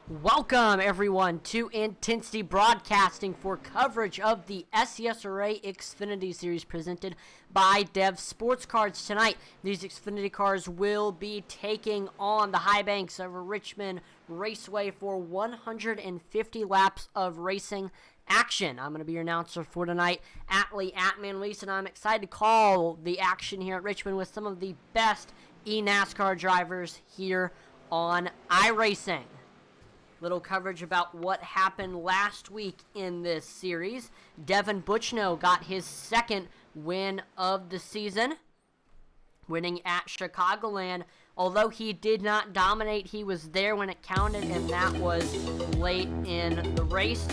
Welcome, everyone, to Intensity Broadcasting for coverage of the SCSRA Xfinity Series presented by Dev Sports Cards. Tonight, these Xfinity cars will be taking on the high banks of Richmond Raceway for 150 laps of racing action. I'm going to be your announcer for tonight, Atlee Atmanleese, and I'm excited to call the action here at Richmond with some of the best eNASCAR drivers here on iRacing. Little coverage about what happened last week in this series. Devin Buchno got his second win of the season, winning at Chicagoland. Although he did not dominate, he was there when it counted, and that was late in the race.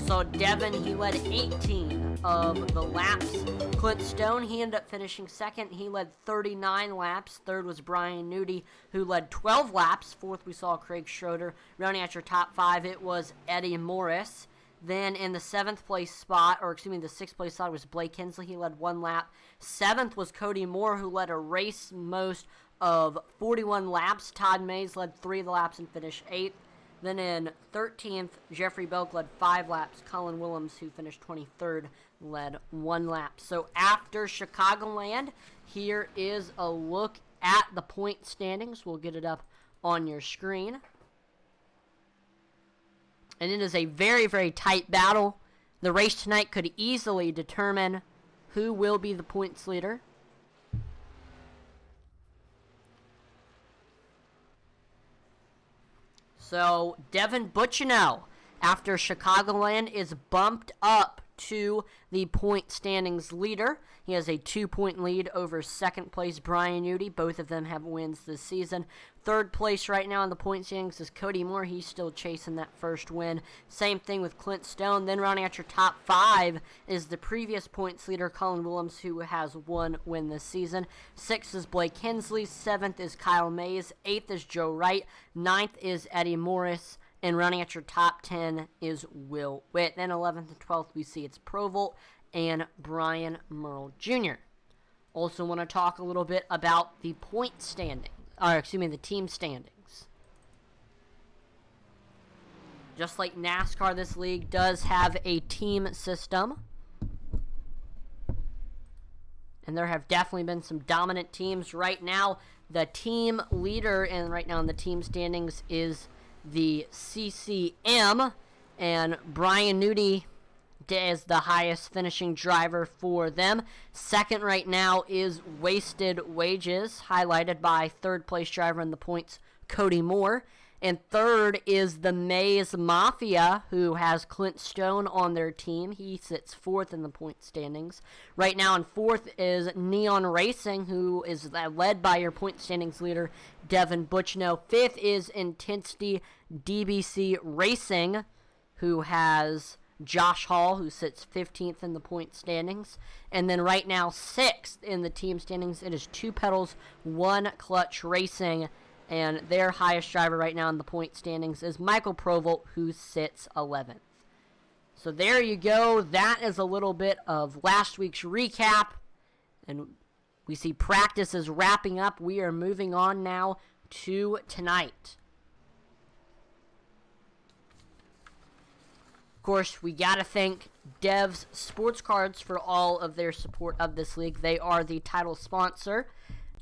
So Devin, he led 18 of the laps. Clint Stone, he ended up finishing second. He led 39 laps. Third was Brian Newty, who led 12 laps. Fourth, we saw Craig Schroeder. Rounding out your top five, it was Eddie Morris. Then in the the sixth place spot was Blake Hensley. He led one lap. Seventh was Cody Moore, who led a race most of 41 laps. Todd Mays led 3 of the laps and finished 8th. Then in 13th, Jeffrey Belk led 5 laps. Colin Willems, who finished 23rd, led 1 lap. So after Chicagoland, here is a look at the point standings. We'll get it up on your screen. And it is a very, very tight battle. The race tonight could easily determine who will be the points leader. So, Devin Buchno, after Chicagoland, is bumped up to the point standings leader. He has a 2-point lead over second place Brian Newty. Both of them have wins this season. Third place right now in the point standings is Cody Moore. He's still chasing that first win. Same thing with Clint Stone. Then rounding out your top 5 is the previous points leader, Colin Willems, who has 1 win this season. 6th is Blake Hensley. 7th is Kyle Mays. 8th is Joe Wright. 9th is Eddie Morris. And running at your top 10 is Will Witt. Then 11th and 12th, we see it's Provolt and Brian Merle Jr. Also want to talk a little bit about the point standing, the team standings. Just like NASCAR, this league does have a team system. And there have definitely been some dominant teams. Right now, the team leader in the team standings is the CCM, and Brian Newty is the highest finishing driver for them. Second right now is Wasted Wages, highlighted by third place driver in the points, Cody Moore. And third is the Mays Mafia, who has Clint Stone on their team. He sits 4th in the point standings. Right now in 4th is Neon Racing, who is led by your point standings leader, Devin Buchno. 5th is Intensity DBC Racing, who has Josh Hall, who sits 15th in the point standings. And then right now 6th in the team standings, it is Two Pedals, One Clutch Racing. And their highest driver right now in the point standings is Michael Provolt, who sits 11th. So there you go. That is a little bit of last week's recap. And we see practice is wrapping up. We are moving on now to tonight. Of course, we got to thank Dev's Sports Cards for all of their support of this league. They are the title sponsor.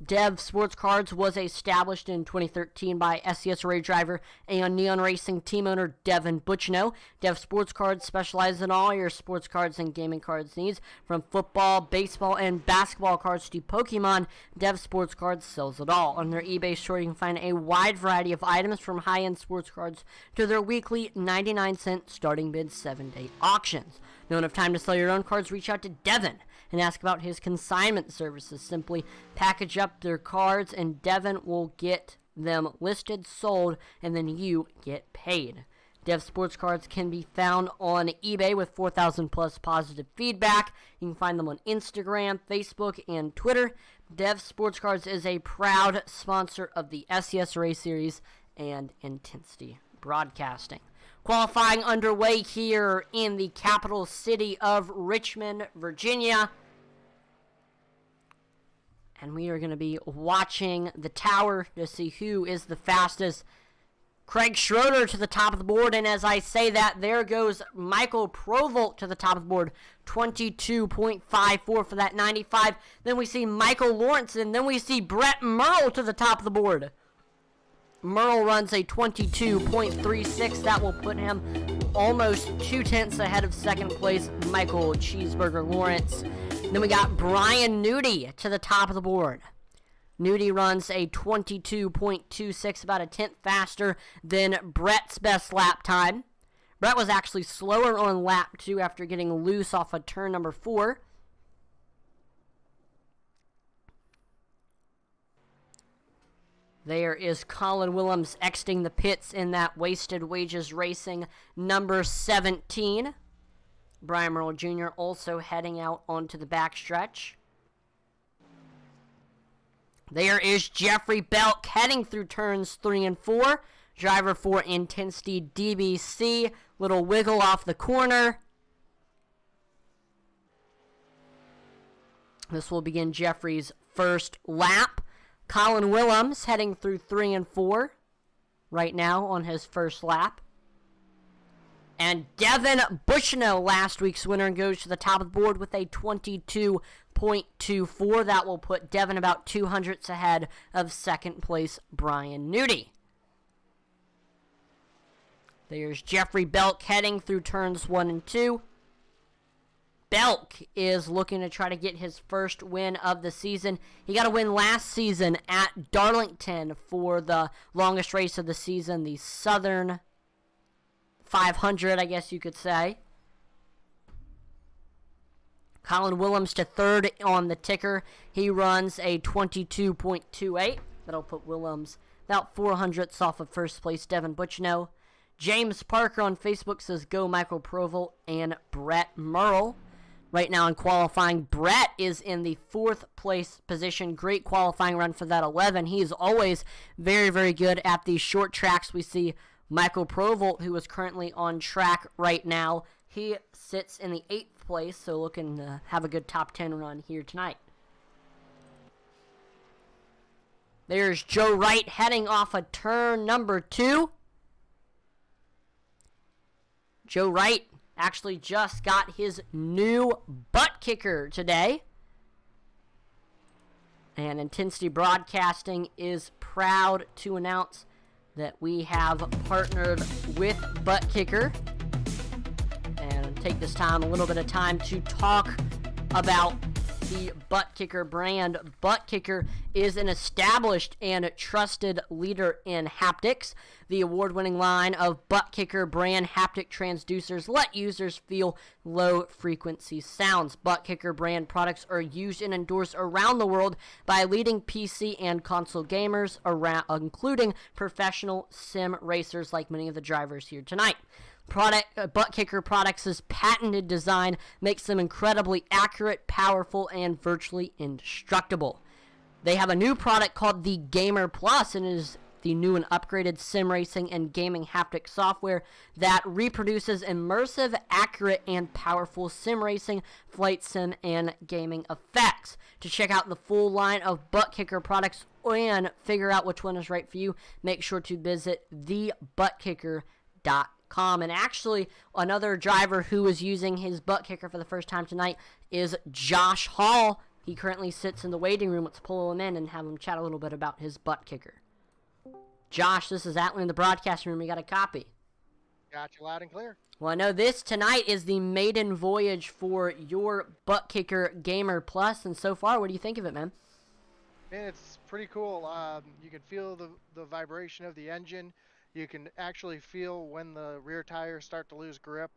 Dev Sports Cards was established in 2013 by SCSRA driver and Neon Racing team owner Devin Buchno. Dev Sports Cards specializes in all your sports cards and gaming cards needs. From football, baseball, and basketball cards to Pokemon, Dev Sports Cards sells it all. On their eBay store, you can find a wide variety of items from high-end sports cards to their weekly 99-cent starting bid 7-day auctions. Don't have time to sell your own cards? Reach out to Devin and ask about his consignment services. Simply package up their cards and Devin will get them listed, sold, and then you get paid. Dev Sports Cards can be found on eBay with 4,000 plus positive feedback. You can find them on Instagram, Facebook, and Twitter. Dev Sports Cards is a proud sponsor of the SCSRA series and Intensity Broadcasting. Qualifying underway here in the capital city of Richmond, Virginia. And we are going to be watching the tower to see who is the fastest Craig Schroeder to the top of the board, and as I say that, there goes Michael Provolt to the top of the board, 22.54 for that 95. Then we see Michael Lawrence, and then we see Brett Merle to the top of the board. Merle runs a 22.36. That will put him almost 2/10 ahead of second place Michael Cheeseburger Lawrence. Then we got Brian Nudie to the top of the board. Nudie runs a 22.26, about a 10th faster than Brett's best lap time. Brett was actually slower on lap 2 after getting loose off of turn number 4. There is Colin Willems exiting the pits in that Wasted Wages Racing number 17. Brian Merle Jr. also heading out onto the backstretch. There is Jeffrey Belk heading through turns 3 and 4. Driver for Intensity DBC. Little wiggle off the corner. This will begin Jeffrey's first lap. Colin Willems heading through 3 and 4 right now on his first lap. And Devin Bushnell, last week's winner, goes to the top of the board with a 22.24. That will put Devin about 200ths ahead of second place Brian Nudie. There's Jeffrey Belk heading through turns 1 and 2. Belk is looking to try to get his first win of the season. He got a win last season at Darlington for the longest race of the season, the Southern 500, I guess you could say. Colin Willems to third on the ticker. He runs a 22.28. That'll put Willems about 400ths off of first place Devin Bushnell. James Parker on Facebook says, go Michael Provolt and Brett Merle. Right now in qualifying, Brett is in the 4th place position. Great qualifying run for that 11. He is always very, very good at these short tracks. We see Michael Provolt, who is currently on track right now. He sits in the 8th place, so looking to have a good top 10 run here tonight. There's Joe Wright heading off of turn number 2. Joe Wright actually just got his new butt kicker today. And Intensity Broadcasting is proud to announce that we have partnered with Butt Kicker. And take this time, a little bit of time to talk about the Butt Kicker brand. Butt Kicker is an established and trusted leader in haptics. The award-winning line of Butt Kicker brand haptic transducers let users feel low-frequency sounds. Butt Kicker brand products are used and endorsed around the world by leading PC and console gamers, including professional sim racers like many of the drivers here tonight. Butt Kicker Products' patented design makes them incredibly accurate, powerful, and virtually indestructible. They have a new product called the Gamer Plus, and it is the new and upgraded sim racing and gaming haptic software that reproduces immersive, accurate, and powerful sim racing, flight sim, and gaming effects. To check out the full line of Butt Kicker products and figure out which one is right for you, make sure to visit thebuttkicker.com. And actually, another driver who is using his butt kicker for the first time tonight is Josh Hall. He currently sits in the waiting room. Let's pull him in and have him chat a little bit about his butt kicker. Josh, this is Atlan in the broadcast room. You got a copy? Got you loud and clear. Well, I know this tonight is the maiden voyage for your Butt Kicker Gamer Plus, and so far, what do you think of it, man? Man, it's pretty cool. You can feel the vibration of the engine. You can actually feel when the rear tires start to lose grip,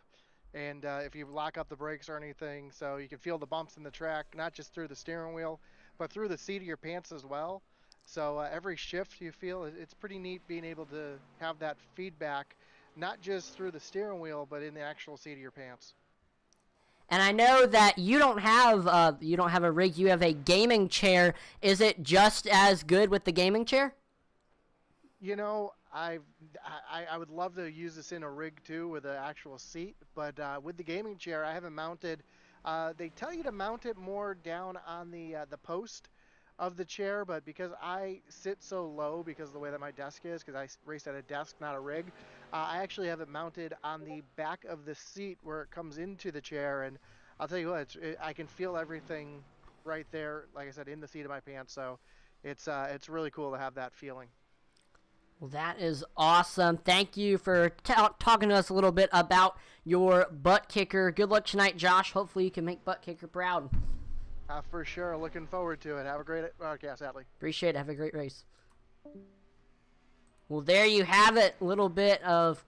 and if you lock up the brakes or anything. So you can feel the bumps in the track, not just through the steering wheel, but through the seat of your pants as well. So every shift you feel, it's pretty neat being able to have that feedback, not just through the steering wheel, but in the actual seat of your pants. And I know that you don't have a rig, you have a gaming chair. Is it just as good with the gaming chair? You know, I would love to use this in a rig too with an actual seat, but with the gaming chair, I have it mounted. They tell you to mount it more down on the post of the chair, but because I sit so low because of the way that my desk is, because I race at a desk, not a rig, I actually have it mounted on the back of the seat where it comes into the chair, and I'll tell you what, I can feel everything right there, like I said, in the seat of my pants, so it's really cool to have that feeling. Well, that is awesome. Thank you for talking to us a little bit about your butt kicker. Good luck tonight, Josh. Hopefully you can make butt kicker proud. For sure. Looking forward to it. Have a great broadcast, Atlee. Appreciate it. Have a great race. Well, there you have it. A little bit of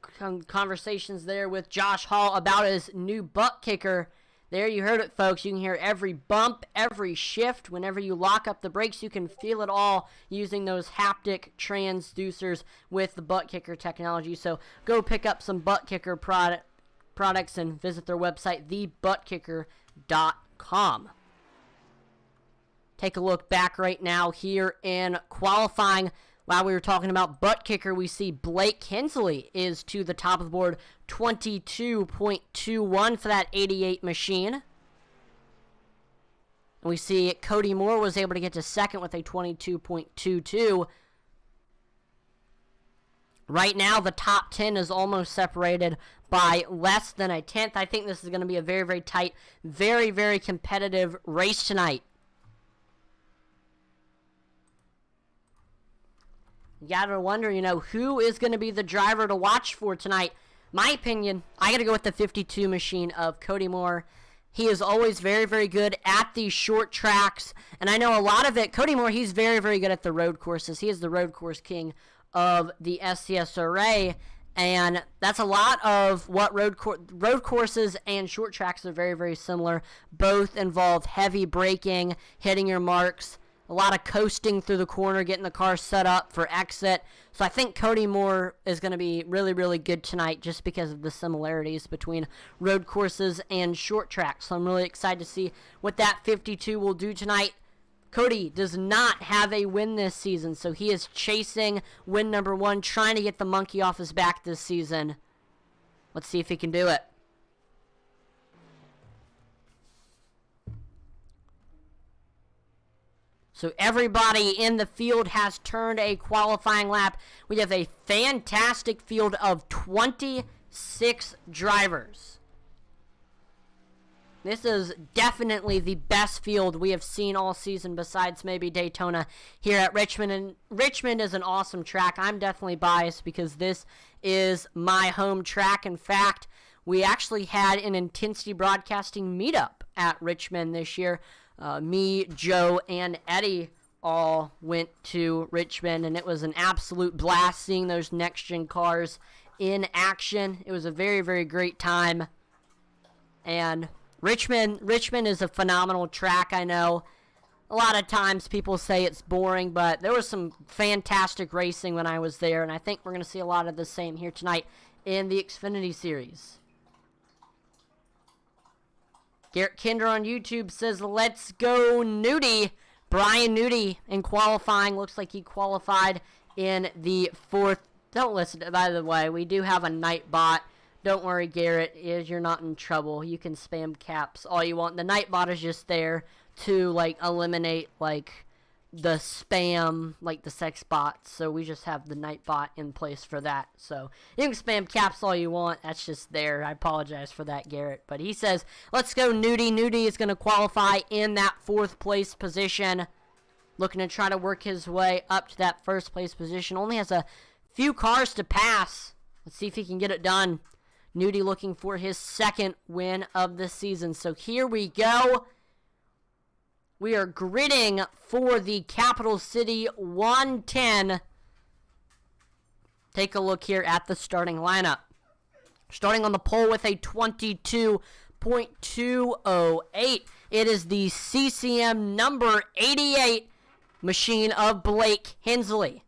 conversations there with Josh Hall about his new butt kicker. There you heard it, folks. You can hear every bump, every shift. Whenever you lock up the brakes, you can feel it all using those haptic transducers with the butt kicker technology. So go pick up some butt kicker products and visit their website, thebuttkicker.com. Take a look back right now here in qualifying. While we were talking about butt kicker, we see Blake Hensley is to the top of the board, 22.21 for that 88 machine. And we see Cody Moore was able to get to second with a 22.22. Right now, the top 10 is almost separated by less than a tenth. I think this is going to be a very, very tight, very, very competitive race tonight. You gotta wonder, who is going to be the driver to watch for tonight. My opinion, I gotta go with the 52 machine of Cody Moore. He is always very, very good at these short tracks. And I know a lot of it, Cody Moore, he's very, very good at the road courses. He is the road course king of the SCSRA. And that's a lot of what road courses and short tracks are very, very similar. Both involve heavy braking, hitting your marks, a lot of coasting through the corner, getting the car set up for exit. So I think Cody Moore is going to be really, really good tonight just because of the similarities between road courses and short tracks. So I'm really excited to see what that 52 will do tonight. Cody does not have a win this season, so he is chasing win number 1, trying to get the monkey off his back this season. Let's see if he can do it. So everybody in the field has turned a qualifying lap. We have a fantastic field of 26 drivers. This is definitely the best field we have seen all season besides maybe Daytona here at Richmond. And Richmond is an awesome track. I'm definitely biased because this is my home track. In fact, we actually had an Intensity Broadcasting meetup at Richmond this year. Me, Joe, and Eddie all went to Richmond, and it was an absolute blast seeing those next-gen cars in action. It was a very, very great time. And Richmond is a phenomenal track, I know. A lot of times people say it's boring, but there was some fantastic racing when I was there, and I think we're going to see a lot of the same here tonight in the Xfinity Series. Garrett Kinder on YouTube says, let's go Nudie. Brian Nudie in qualifying. Looks like he qualified in the 4th. Don't listen. By the way, we do have a night bot. Don't worry, Garrett. You're not in trouble. You can spam caps all you want. The night bot is just there to, eliminate, the spam, the sex bots. So we just have the night bot in place for that. So you can spam caps all you want. That's just there. I apologize for that, Garrett. But he says, let's go Nudie. Nudie is going to qualify in that 4th place position. Looking to try to work his way up to that 1st place position. Only has a few cars to pass. Let's see if he can get it done. Nudie looking for his 2nd win of the season. So here we go. We are gridding for the Capital City 110. Take a look here at the starting lineup. Starting on the pole with a 22.208. It is the CCM number 88 machine of Blake Hensley.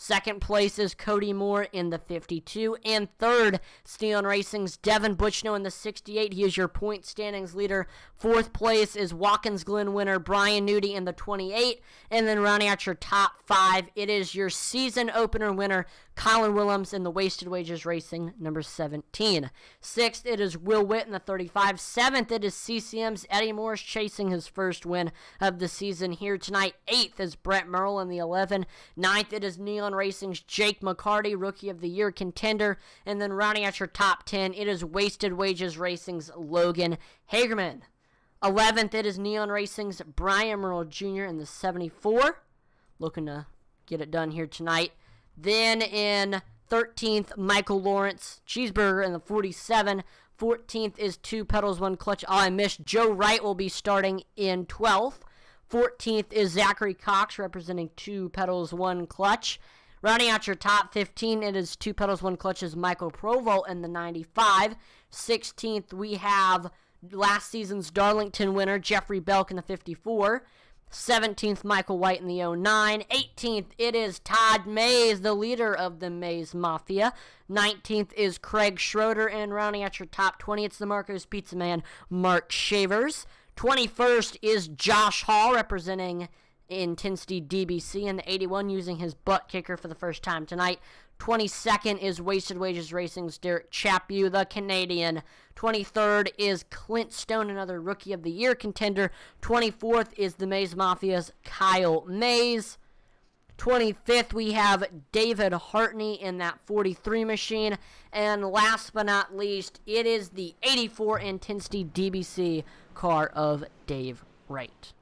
Second place is Cody Moore in the 52. And third, Steon Racing's Devin Butchno in the 68. He is your point standings leader. Fourth place is Watkins Glen winner Brian Nudie in the 28. And then rounding out your top 5, it is your season opener winner Colin Willems in the Wasted Wages Racing number 17. Sixth, it is Will Witt in the 35. Seventh, it is CCM's Eddie Morris chasing his first win of the season here tonight. Eighth is Brett Merle in the 11. Ninth, it is Neon Racing's Jake McCarty, Rookie of the Year contender. And then rounding out your top 10, it is Wasted Wages Racing's Logan Hagerman. 11th, it is Neon Racing's Brian Merle Jr. in the 74. Looking to get it done here tonight. Then in 13th, Michael Lawrence Cheeseburger in the 47. 14th is 2 pedals, 1 clutch. Oh, I missed. Joe Wright will be starting in 12th. 14th is Zachary Cox representing 2 pedals, 1 clutch. Rounding out your top 15, it is 2 pedals, 1 clutch is Michael Provo in the 95. 16th, we have last season's Darlington winner Jeffrey Belk in the 54. 17th, Michael White in the 09. 18th, it is Todd Mays, the leader of the Mays Mafia. 19th is Craig Schroeder, and rounding out your top 20, it's the Marco's Pizza Man, Mark Shavers. 21st is Josh Hall, representing Intensity DBC in the 81, using his butt kicker for the first time tonight. 22nd is Wasted Wages Racing's Derek Chapu, the Canadian. 23rd is Clint Stone, another Rookie of the Year contender. 24th is the Mays Mafia's Kyle Mays. 25th, we have David Hartney in that 43 machine. And last but not least, it is the 84 Intensity DBC car of Dave Wright.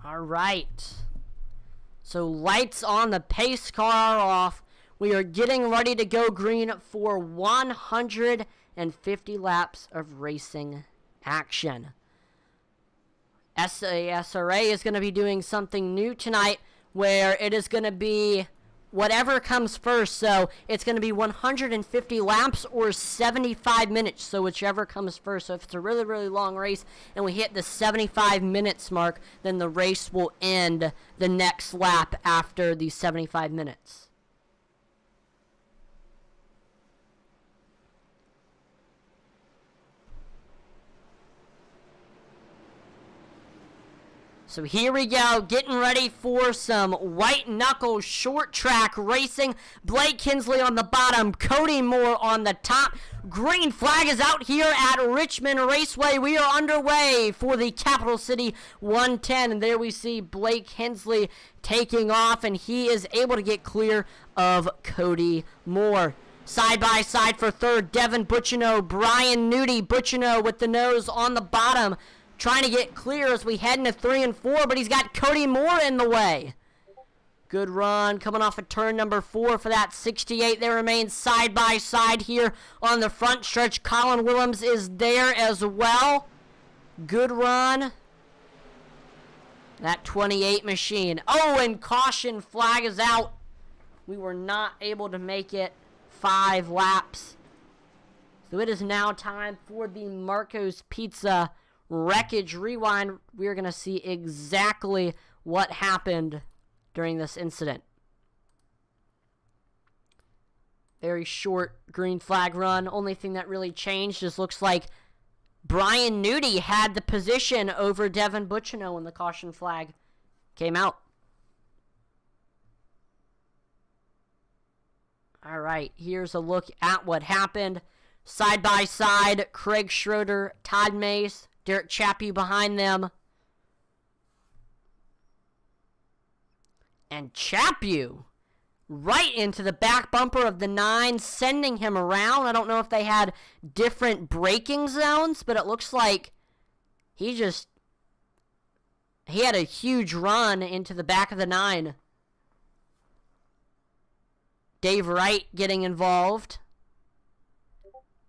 All right. So lights on, the pace car off. We are getting ready to go green for 150 laps of racing action. SCSRA is going to be doing something new tonight where it is going to be whatever comes first. So it's going to be 150 laps or 75 minutes. So whichever comes first. So if it's a really, really long race and we hit the 75 minutes mark, then the race will end the next lap after the 75 minutes. So here we go, getting ready for some white knuckle short track racing. Blake Kinsley on the bottom, Cody Moore on the top. Green flag is out here at Richmond Raceway. We are underway for the Capital City 110. And there we see Blake Kinsley taking off, and he is able to get clear of Cody Moore. Side by side for third, Devin Butchino, Brian Nudie. Butchino with the nose on the bottom, trying to get clear as we head into 3 and 4, but he's got Cody Moore in the way. Good run coming off of turn number 4 for that 68. They remain side by side here on the front stretch. Colin Willems is there as well. Good run. That 28 machine. Oh, and caution flag is out. We were not able to make it 5 laps. So it is now time for the Marco's Pizza Wreckage Rewind. We're going to see exactly what happened during this incident. Very short green flag run. Only thing that really changed is looks like Brian Nudie had the position over Devin Butchino when the caution flag came out. All right, here's a look at what happened. Side by side, Craig Schroeder, Todd Mace, Derek Chappie behind them. And Chappie right into the back bumper of the 9, sending him around. I don't know if they had different braking zones, but it looks like he had a huge run into the back of the 9. Dave Wright getting involved.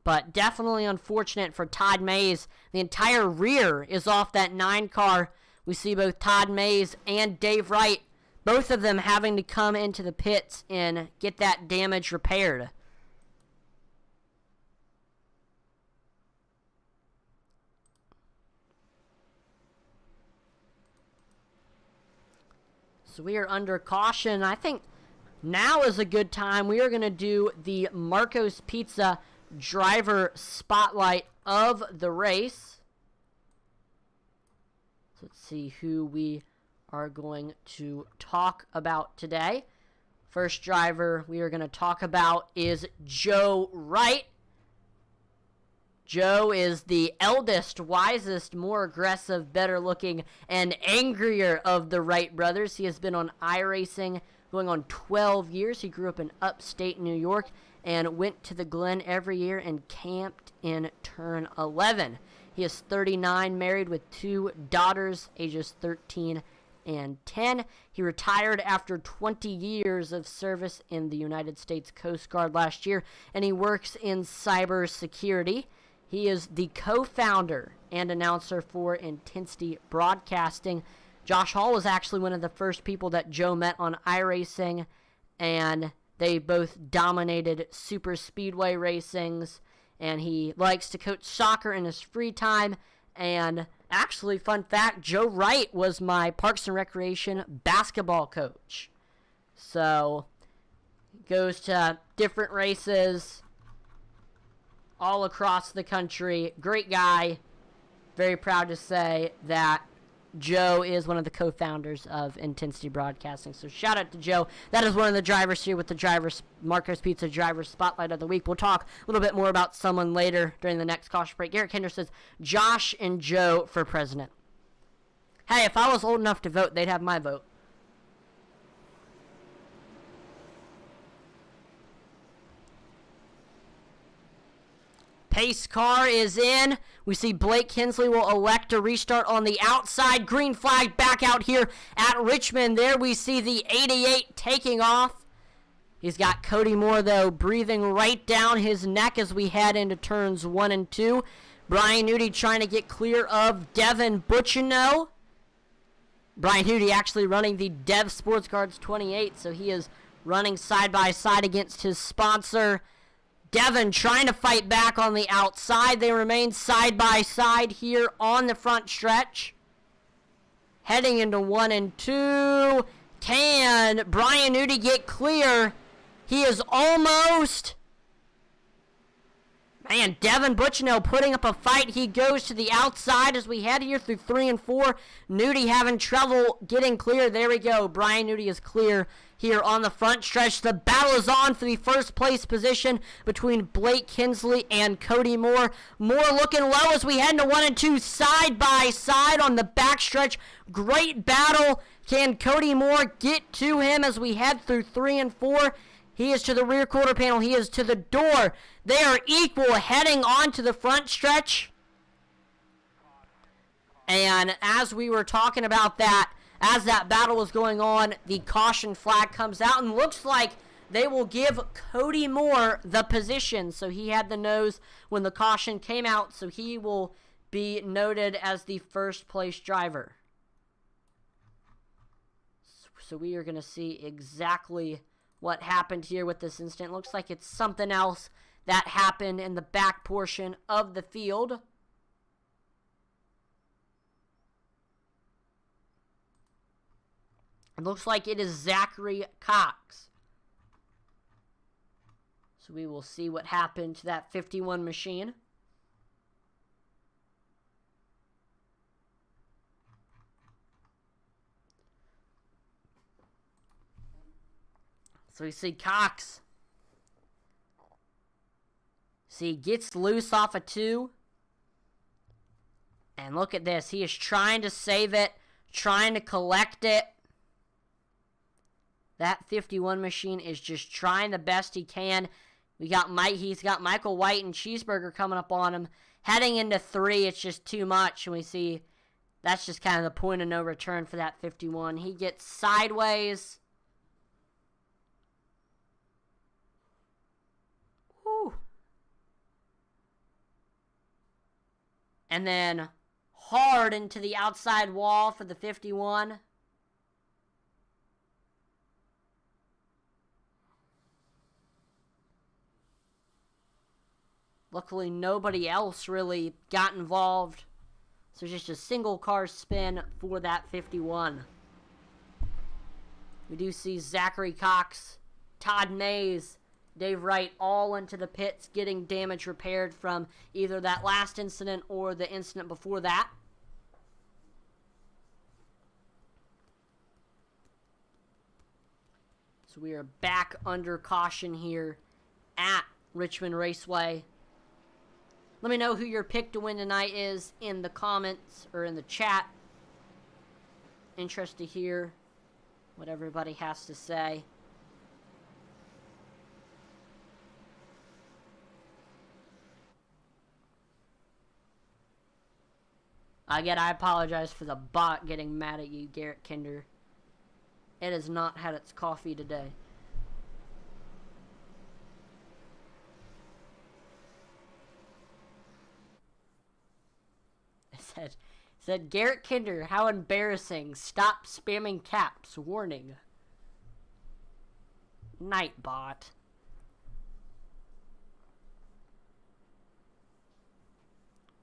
But definitely unfortunate for Todd Mays. The entire rear is off that 9 car. We see both Todd Mays and Dave Wright, both of them having to come into the pits and get that damage repaired. So we are under caution. I think now is a good time. We are going to do the Marco's Pizza driver spotlight of the race. So let's see who we are going to talk about today. First driver we are going to talk about is Joe Wright. Joe is the eldest, wisest, more aggressive, better looking, and angrier of the Wright brothers. He has been on iRacing going on 12 years. He grew up in upstate New York and went to the Glen every year and camped in Turn 11. He is 39, married with 2 daughters, ages 13 and 10. He retired after 20 years of service in the United States Coast Guard last year, and he works in cybersecurity. He is the co-founder and announcer for Intensity Broadcasting. Josh Hall was actually one of the first people that Joe met on iRacing, and they both dominated super speedway racings, and he likes to coach soccer in his free time. And actually, fun fact, Joe Wright was my Parks and Recreation basketball coach. So, goes to different races all across the country. Great guy. Very proud to say that Joe is one of the co-founders of Intensity Broadcasting. So shout out to Joe. That is one of the drivers here with the Marco's Pizza Driver Spotlight of the Week. We'll talk a little bit more about someone later during the next caution break. Garrett Kinder says, Josh and Joe for president. Hey, if I was old enough to vote, they'd have my vote. Pace car is in. We see Blake Kinsley will elect a restart on the outside. Green flag back out here at Richmond. There we see the 88 taking off. He's got Cody Moore, though, breathing right down his neck as we head into turns 1 and 2. Brian Newty trying to get clear of Devin Butchino. Brian Newty actually running the Dev Sports Cards 28, so he is running side by side against his sponsor. Devin trying to fight back on the outside. They remain side by side here on the front stretch. Heading into 1 and 2. Can Brian Newty get clear? He is almost. Man, Devin Butchino putting up a fight. He goes to the outside as we head here through 3 and 4. Newty having trouble getting clear. There we go. Brian Newty is clear here on the front stretch. The battle is on for the first place position between Blake Kinsley and Cody Moore. Moore looking low as we head into 1 and 2 side by side on the back stretch. Great battle. Can Cody Moore get to him as we head through 3 and 4? He is to the rear quarter panel. He is to the door. They are equal heading on to the front stretch. And as we were talking about that, as that battle was going on, the caution flag comes out and looks like they will give Cody Moore the position. So he had the nose when the caution came out, so he will be noted as the first place driver. So we are going to see exactly what happened here with this incident. Looks like it's something else that happened in the back portion of the field. It looks like it is Zachary Cox. So we will see what happened to that 51 machine. So we see Cox. See, gets loose off a 2. And look at this. He is trying to save it, trying to collect it. That 51 machine is just trying the best he can. He's got Michael White and Cheeseburger coming up on him. Heading into 3, it's just too much. And we see that's just kind of the point of no return for that 51. He gets sideways. Whew. And then hard into the outside wall for the 51. Luckily, nobody else really got involved. So just a single car spin for that 51. We do see Zachary Cox, Todd Mays, Dave Wright all into the pits getting damage repaired from either that last incident or the incident before that. So we are back under caution here at Richmond Raceway. Let me know who your pick to win tonight is in the comments or in the chat. Interested to hear what everybody has to say. Again, I apologize for the bot getting mad at you, Garrett Kinder. It has not had its coffee today. It said Garrett Kinder, how embarrassing. Stop spamming caps. Warning. Nightbot.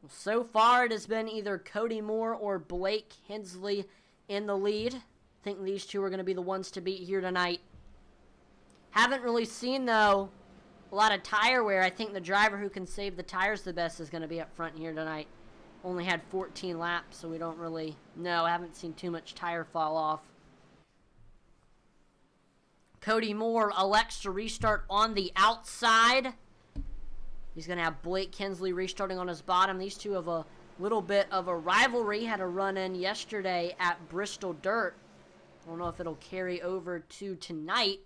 So far, it has been either Cody Moore or Blake Hensley in the lead. I think these two are going to be the ones to beat here tonight. Haven't really seen, though, a lot of tire wear. I think the driver who can save the tires the best is going to be up front here tonight. Only had 14 laps, so we don't really know. I haven't seen too much tire fall off. Cody Moore elects to restart on the outside. He's going to have Blake Hensley restarting on his bottom. These two have a little bit of a rivalry. Had a run-in yesterday at Bristol Dirt. I don't know if it'll carry over to tonight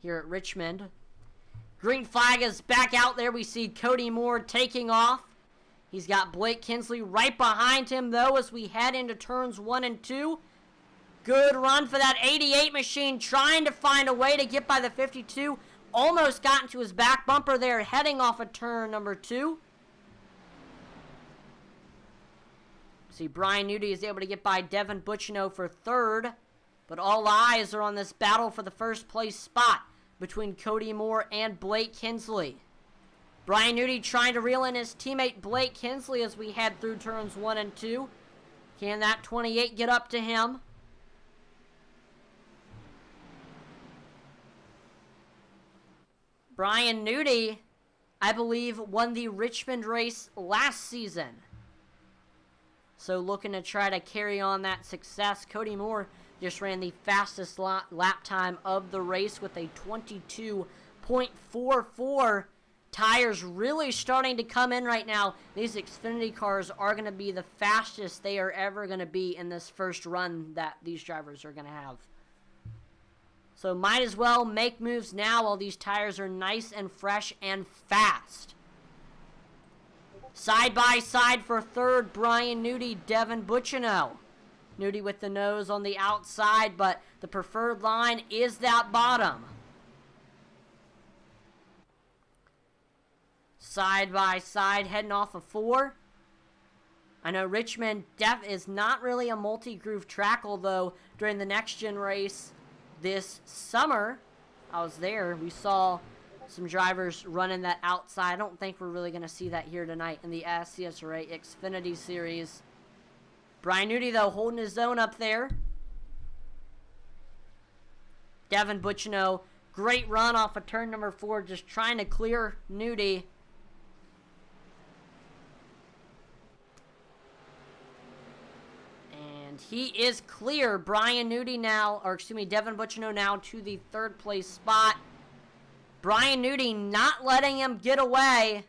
here at Richmond. Green flag is back out there. We see Cody Moore taking off. He's got Blake Hensley right behind him, though, as we head into turns 1 and 2. Good run for that 88 machine, trying to find a way to get by the 52. Almost got into his back bumper there, heading off of turn number 2. See, Brian Nudie is able to get by Devin Bucchino for third. But all eyes are on this battle for the first place spot between Cody Moore and Blake Hensley. Brian Nudie trying to reel in his teammate Blake Hensley as we head through turns 1 and 2. Can that 28 get up to him? Brian Nudie, I believe, won the Richmond race last season. So looking to try to carry on that success. Cody Moore just ran the fastest lap time of the race with a 22.44. Tires really starting to come in right now. These Xfinity cars are going to be the fastest they are ever going to be in this first run that these drivers are going to have. So might as well make moves now while these tires are nice and fresh and fast. Side by side for third, Brian Nudie, Devin Bucchino. Nudie with the nose on the outside, but the preferred line is that bottom. Side by side, heading off of 4. I know Richmond is not really a multi-groove track, although during the next gen race this summer, I was there, we saw some drivers running that outside. I don't think we're really going to see that here tonight in the SCSRA Xfinity Series. Brian Nudie, though, holding his own up there. Devin Bucchino, great run off of turn number 4, just trying to clear Nudie. And he is clear. Brian Nudie now, or excuse me, Devin Bucchino now to the third place spot. Brian Nudie not letting him get away.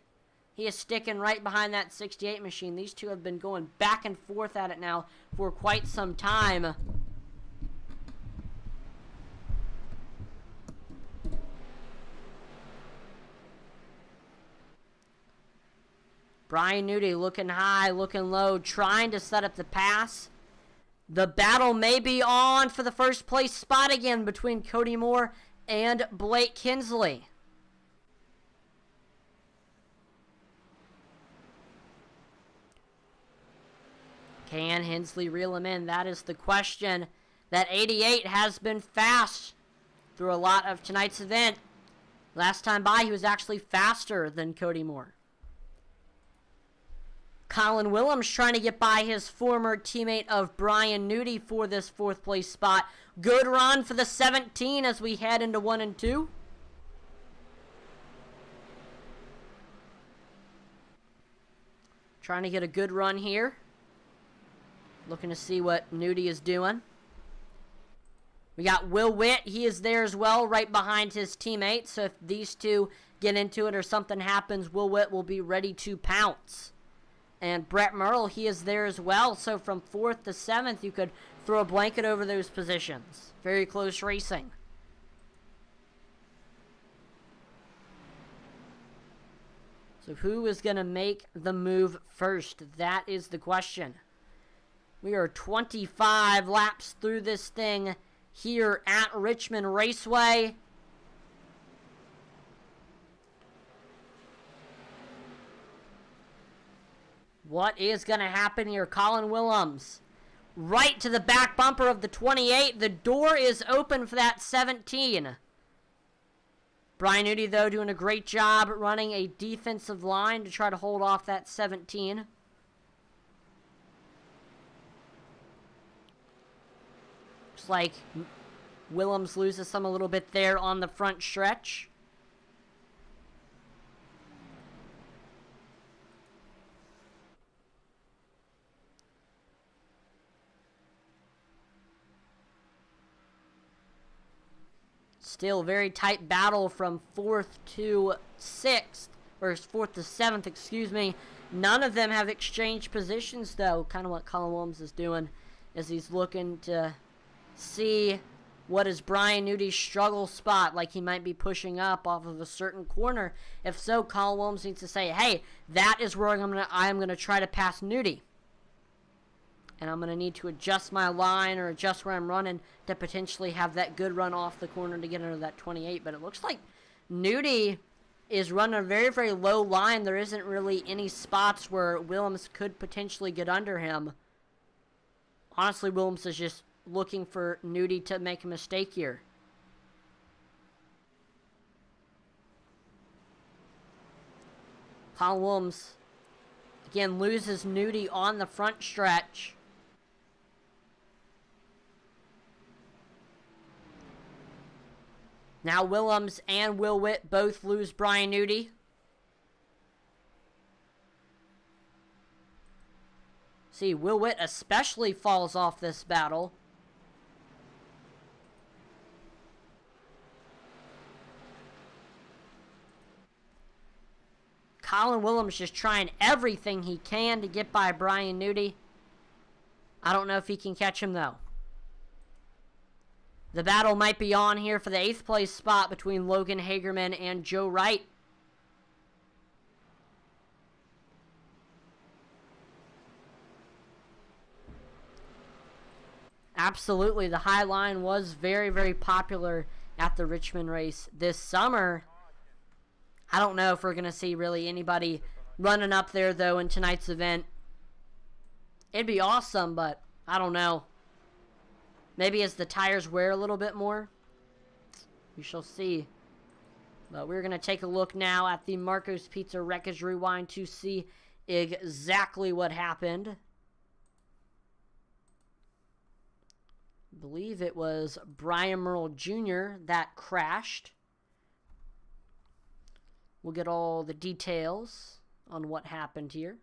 He is sticking right behind that 68 machine. These two have been going back and forth at it now for quite some time. Brian Nudie looking high, looking low, trying to set up the pass. The battle may be on for the first place spot again between Cody Moore and Blake Hensley. Can Hensley reel him in? That is the question. That 88 has been fast through a lot of tonight's event. Last time by, he was actually faster than Cody Moore. Colin Willems trying to get by his former teammate of Brian Nudi for this 4th place spot. Good run for the 17 as we head into 1 and 2. Trying to get a good run here. Looking to see what Nudi is doing. We got Will Witt. He is there as well, right behind his teammate. So if these two get into it or something happens, Will Witt will be ready to pounce. And Brett Merle, he is there as well. So from 4th to 7th, you could throw a blanket over those positions. Very close racing. So who is going to make the move first? That is the question. We are 25 laps through this thing here at Richmond Raceway. What is going to happen here? Colin Willems right to the back bumper of the 28. The door is open for that 17. Brian Nudi, though, doing a great job running a defensive line to try to hold off that 17. Looks like Willems loses some a little bit there on the front stretch. Still very tight battle from 4th to 6th, or 4th to 7th, excuse me. None of them have exchanged positions, though. Kind of what Colin Willems is doing is he's looking to see what is Brian Nudi's struggle spot, like he might be pushing up off of a certain corner. If so, Colin Willems needs to say, hey, that is where I'm gonna try to pass Nudi. And I'm going to need to adjust my line or adjust where I'm running to potentially have that good run off the corner to get under that 28. But it looks like Nudi is running a very, very low line. There isn't really any spots where Willems could potentially get under him. Honestly, Willems is just looking for Nudi to make a mistake here. Colin Willems, again, loses Nudi on the front stretch. Now Willems and Will Witt both lose Brian Nudi. See, Will Witt especially falls off this battle. Colin Willems just trying everything he can to get by Brian Nudi. I don't know if he can catch him, though. The battle might be on here for the 8th place spot between Logan Hagerman and Joe Wright. Absolutely, the high line was very, very popular at the Richmond race this summer. I don't know if we're going to see really anybody running up there, though, in tonight's event. It'd be awesome, but I don't know. Maybe as the tires wear a little bit more. We shall see. But we're going to take a look now at the Marco's Pizza Wreckage Rewind to see exactly what happened. I believe it was Brian Merle Jr. that crashed. We'll get all the details on what happened here.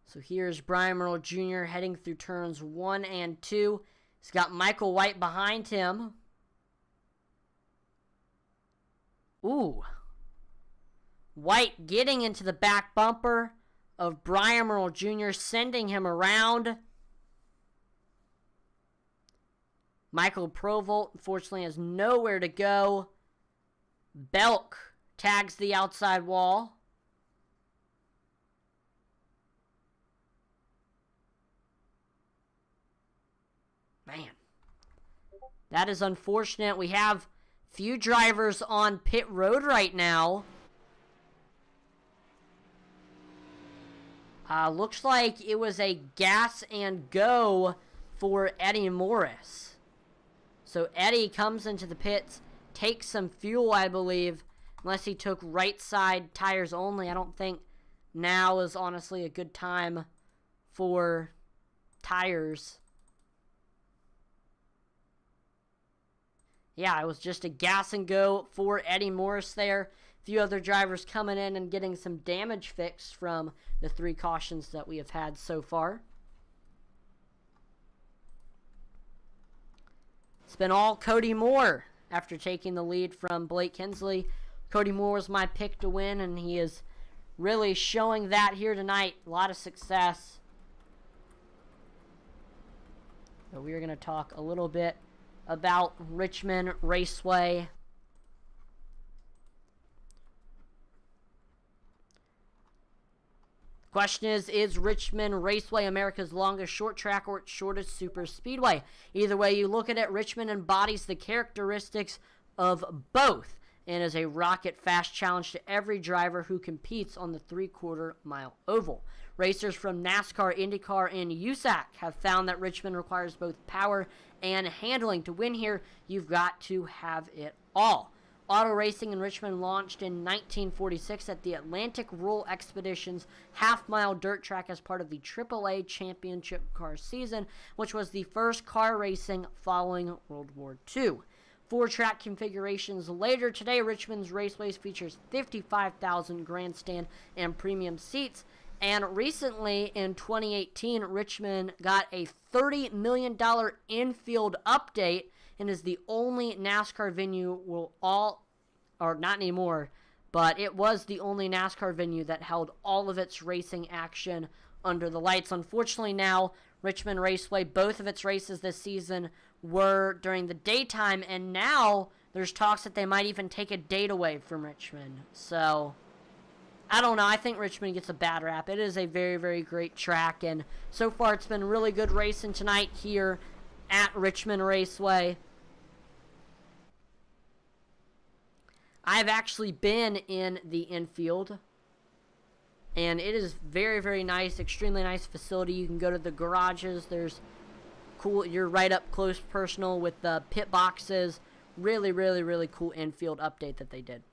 So here's Brian Merle Jr. heading through turns 1 and 2. He's got Michael White behind him. Ooh. White getting into the back bumper of Brian Merle Jr., sending him around. Michael Provolt, unfortunately, has nowhere to go. Belk tags the outside wall. Man, that is unfortunate. We have Few drivers on pit road right now. Looks like it was a gas and go for Eddie Morris. So Eddie comes into the pits, takes some fuel, I believe, unless he took right side tires only. I don't think now is honestly a good time for tires. Yeah, it was just a gas and go for Eddie Morris there. A few other drivers coming in and getting some damage fixed from the 3 cautions that we have had so far. It's been all Cody Moore after taking the lead from Blake Hensley. Cody Moore was my pick to win, and he is really showing that here tonight. A lot of success. So we are going to talk a little bit about Richmond Raceway. Question is Richmond Raceway America's longest short track or its shortest super speedway? Either way you look at it, Richmond embodies the characteristics of both and is a rocket fast challenge to every driver who competes on the 3/4 mile oval. Racers from NASCAR, IndyCar, and USAC have found that Richmond requires both power and handling. To win here, you've got to have it all. Auto racing in Richmond launched in 1946 at the Atlantic Rural Expeditions half-mile dirt track as part of the AAA Championship car season, which was the first car racing following World War II. 4 track configurations later today, Richmond's Raceways features 55,000 grandstand and premium seats. And recently, in 2018, Richmond got a $30 million infield update and is the only NASCAR venue not anymore, but it was the only NASCAR venue that held all of its racing action under the lights. Unfortunately now, Richmond Raceway, both of its races this season were during the daytime, and now there's talks that they might even take a date away from Richmond. So, I don't know. I think Richmond gets a bad rap. It is a very, very great track, and so far it's been really good racing tonight here at Richmond Raceway. I've actually been in the infield, and it is very, very nice, extremely nice facility. You can go to the garages. There's cool, you're right up close personal with the pit boxes. Really, really, really cool infield update that they did.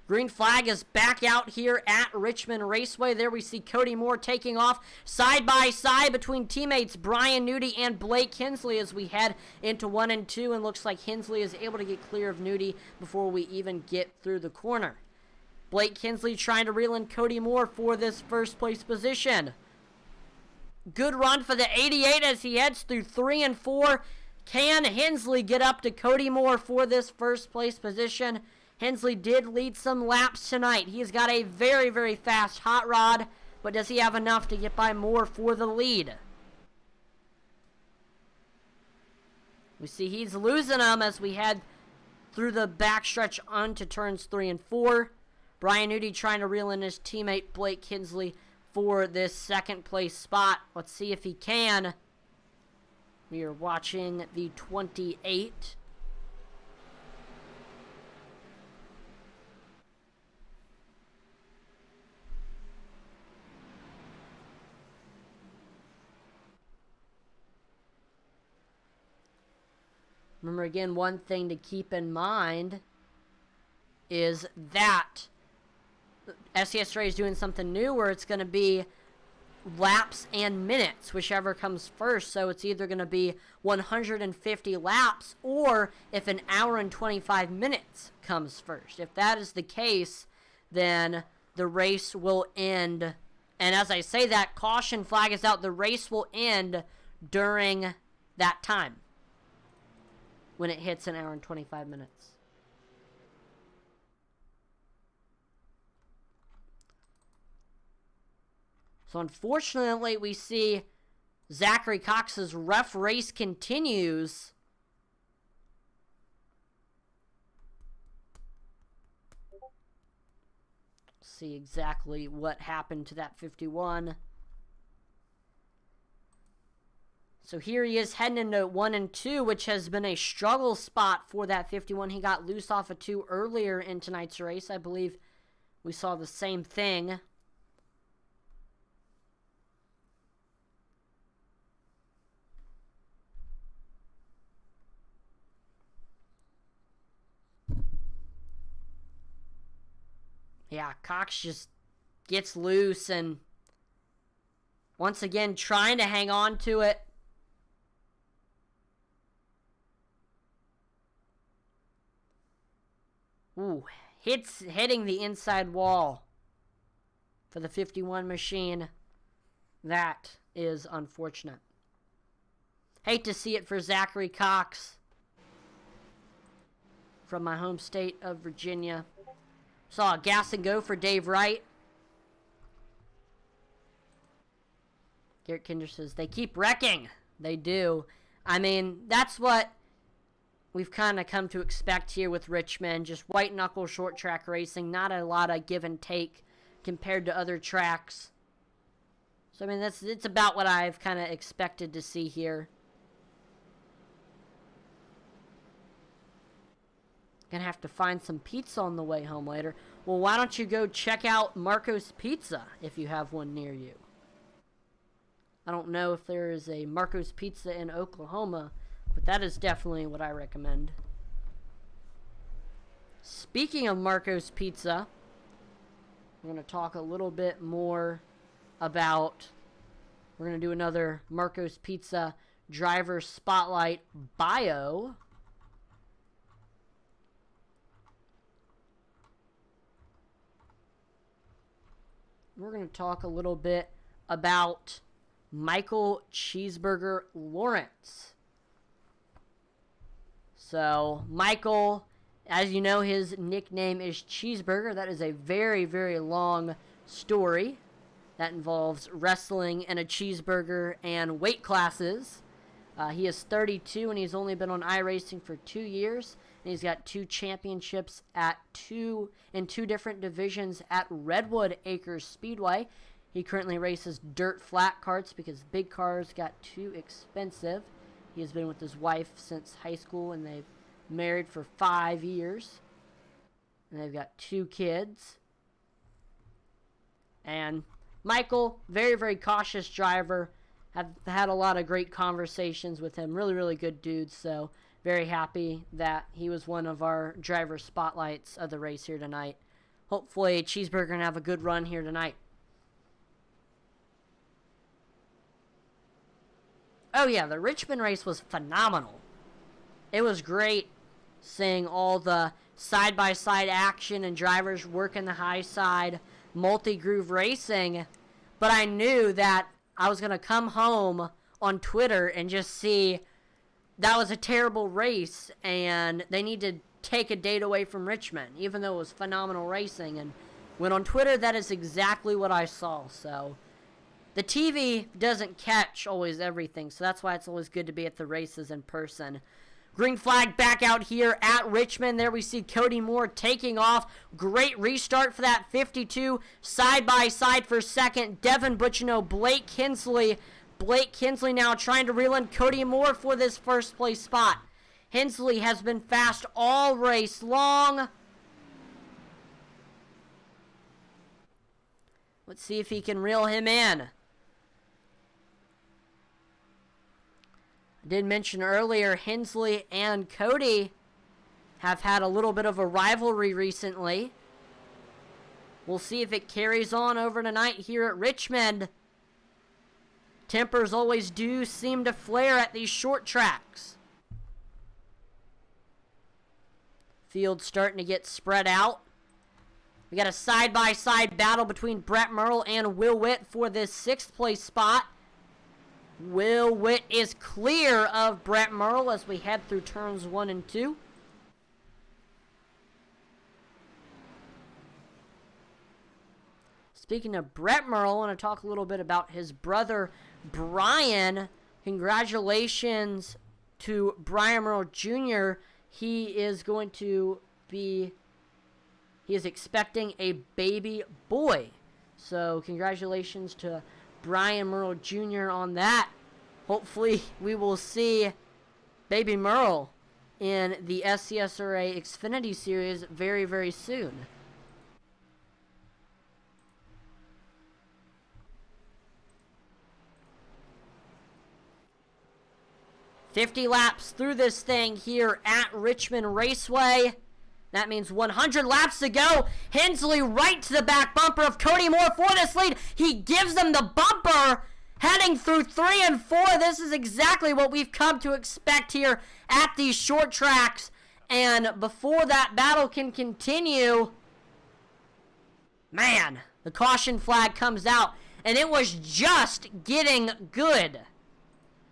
Green flag is back out here at Richmond Raceway. There we see Cody Moore taking off side by side between teammates Brian Nudie and Blake Hensley as we head into 1 and 2. And looks like Hensley is able to get clear of Nudie before we even get through the corner. Blake Hensley trying to reel in Cody Moore for this first place position. Good run for the 88 as he heads through 3 and 4. Can Hensley get up to Cody Moore for this first place position? Hensley did lead some laps tonight. He's got a very, very fast hot rod, but does he have enough to get by Moore for the lead? We see he's losing them as we head through the backstretch onto turns 3 and 4. Brian Nudie trying to reel in his teammate Blake Hensley for this second place spot. Let's see if he can. We are watching the 28. Remember, again, one thing to keep in mind is that SCSRA is doing something new where it's going to be laps and minutes, whichever comes first. So it's either going to be 150 laps or if an hour and 25 minutes comes first. If that is the case, then the race will end. And as I say that, caution flag is out. The race will end during that time, when it hits an hour and 25 minutes. So unfortunately, we see Zachary Cox's rough race continues. See exactly what happened to that 51. So here he is heading into 1 and 2, which has been a struggle spot for that 51. He got loose off of 2 earlier in tonight's race. I believe we saw the same thing. Yeah, Cox just gets loose and once again trying to hang on to it. Ooh, hitting the inside wall for the 51 machine. That is unfortunate. Hate to see it for Zachary Cox from my home state of Virginia. Saw a gas and go for Dave Wright. Garrett Kinder says, they keep wrecking. They do. I mean, that's what we've kind of come to expect here with Richmond. Just white knuckle short track racing. Not a lot of give and take compared to other tracks. So, I mean, it's about what I've kind of expected to see here. Gonna have to find some pizza on the way home later. Well, why don't you go check out Marco's Pizza if you have one near you? I don't know if there is a Marco's Pizza in Oklahoma, but that is definitely what I recommend. Speaking of Marco's Pizza, we're going to talk a little bit more about, we're going to do another Marco's Pizza driver spotlight bio. We're going to talk a little bit about Michael Cheeseburger Lawrence. So, Michael, as you know, his nickname is Cheeseburger. That is a very, very long story that involves wrestling and a cheeseburger and weight classes. He is 32 and he's only been on iRacing for 2 years. And he's got 2 championships in 2 different divisions at Redwood Acres Speedway. He currently races dirt flat karts because big cars got too expensive. He has been with his wife since high school and they've married for 5 years. And they've got 2 kids. And Michael, very, very cautious driver. Have had a lot of great conversations with him. Really, really good dude. So very happy that he was one of our driver spotlights of the race here tonight. Hopefully Cheeseburger can have a good run here tonight. Oh yeah, the Richmond race was phenomenal. It was great seeing all the side-by-side action and drivers working the high side, multi-groove racing. But I knew that I was going to come home on Twitter and just see that was a terrible race and they need to take a date away from Richmond, even though it was phenomenal racing. And when on Twitter, that is exactly what I saw. So the TV doesn't catch always everything, so that's why it's always good to be at the races in person. Green flag back out here at Richmond. There we see Cody Moore taking off. Great restart for that 52. Side by side for second. Devin Butchino, Blake Hensley. Blake Hensley now trying to reel in Cody Moore for this first place spot. Hensley has been fast all race long. Let's see if he can reel him in. I did mention earlier, Hensley and Cody have had a little bit of a rivalry recently. We'll see if it carries on over tonight here at Richmond. Tempers always do seem to flare at these short tracks. Field starting to get spread out. We got a side-by-side battle between Brett Merle and Will Witt for this 6th place spot. Will Witt is clear of Brett Merle as we head through turns 1 and 2. Speaking of Brett Merle, I want to talk a little bit about his brother, Brian. Congratulations to Brian Merle Jr. He is expecting a baby boy. So congratulations to Brian Merle Jr. on that. hopefully we will see Baby Merle in the SCSRA Xfinity Series very, very soon. $50 laps through this thing here at Richmond Raceway. That means 100 laps to go. Hensley right to the back bumper of Cody Moore for this lead. He gives them the bumper heading through 3 and 4. This is exactly what we've come to expect here at these short tracks. And before that battle can continue, man, the caution flag comes out. And it was just getting good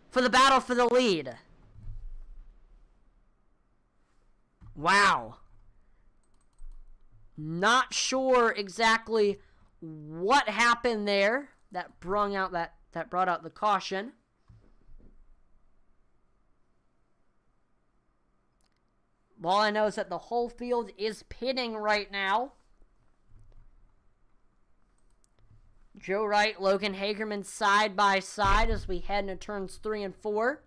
for the battle for the lead. Wow. Not sure exactly what happened there that brought out the caution. All I know is that the whole field is pitting right now. Joe Wright, Logan Hagerman side by side as we head into turns 3 and 4.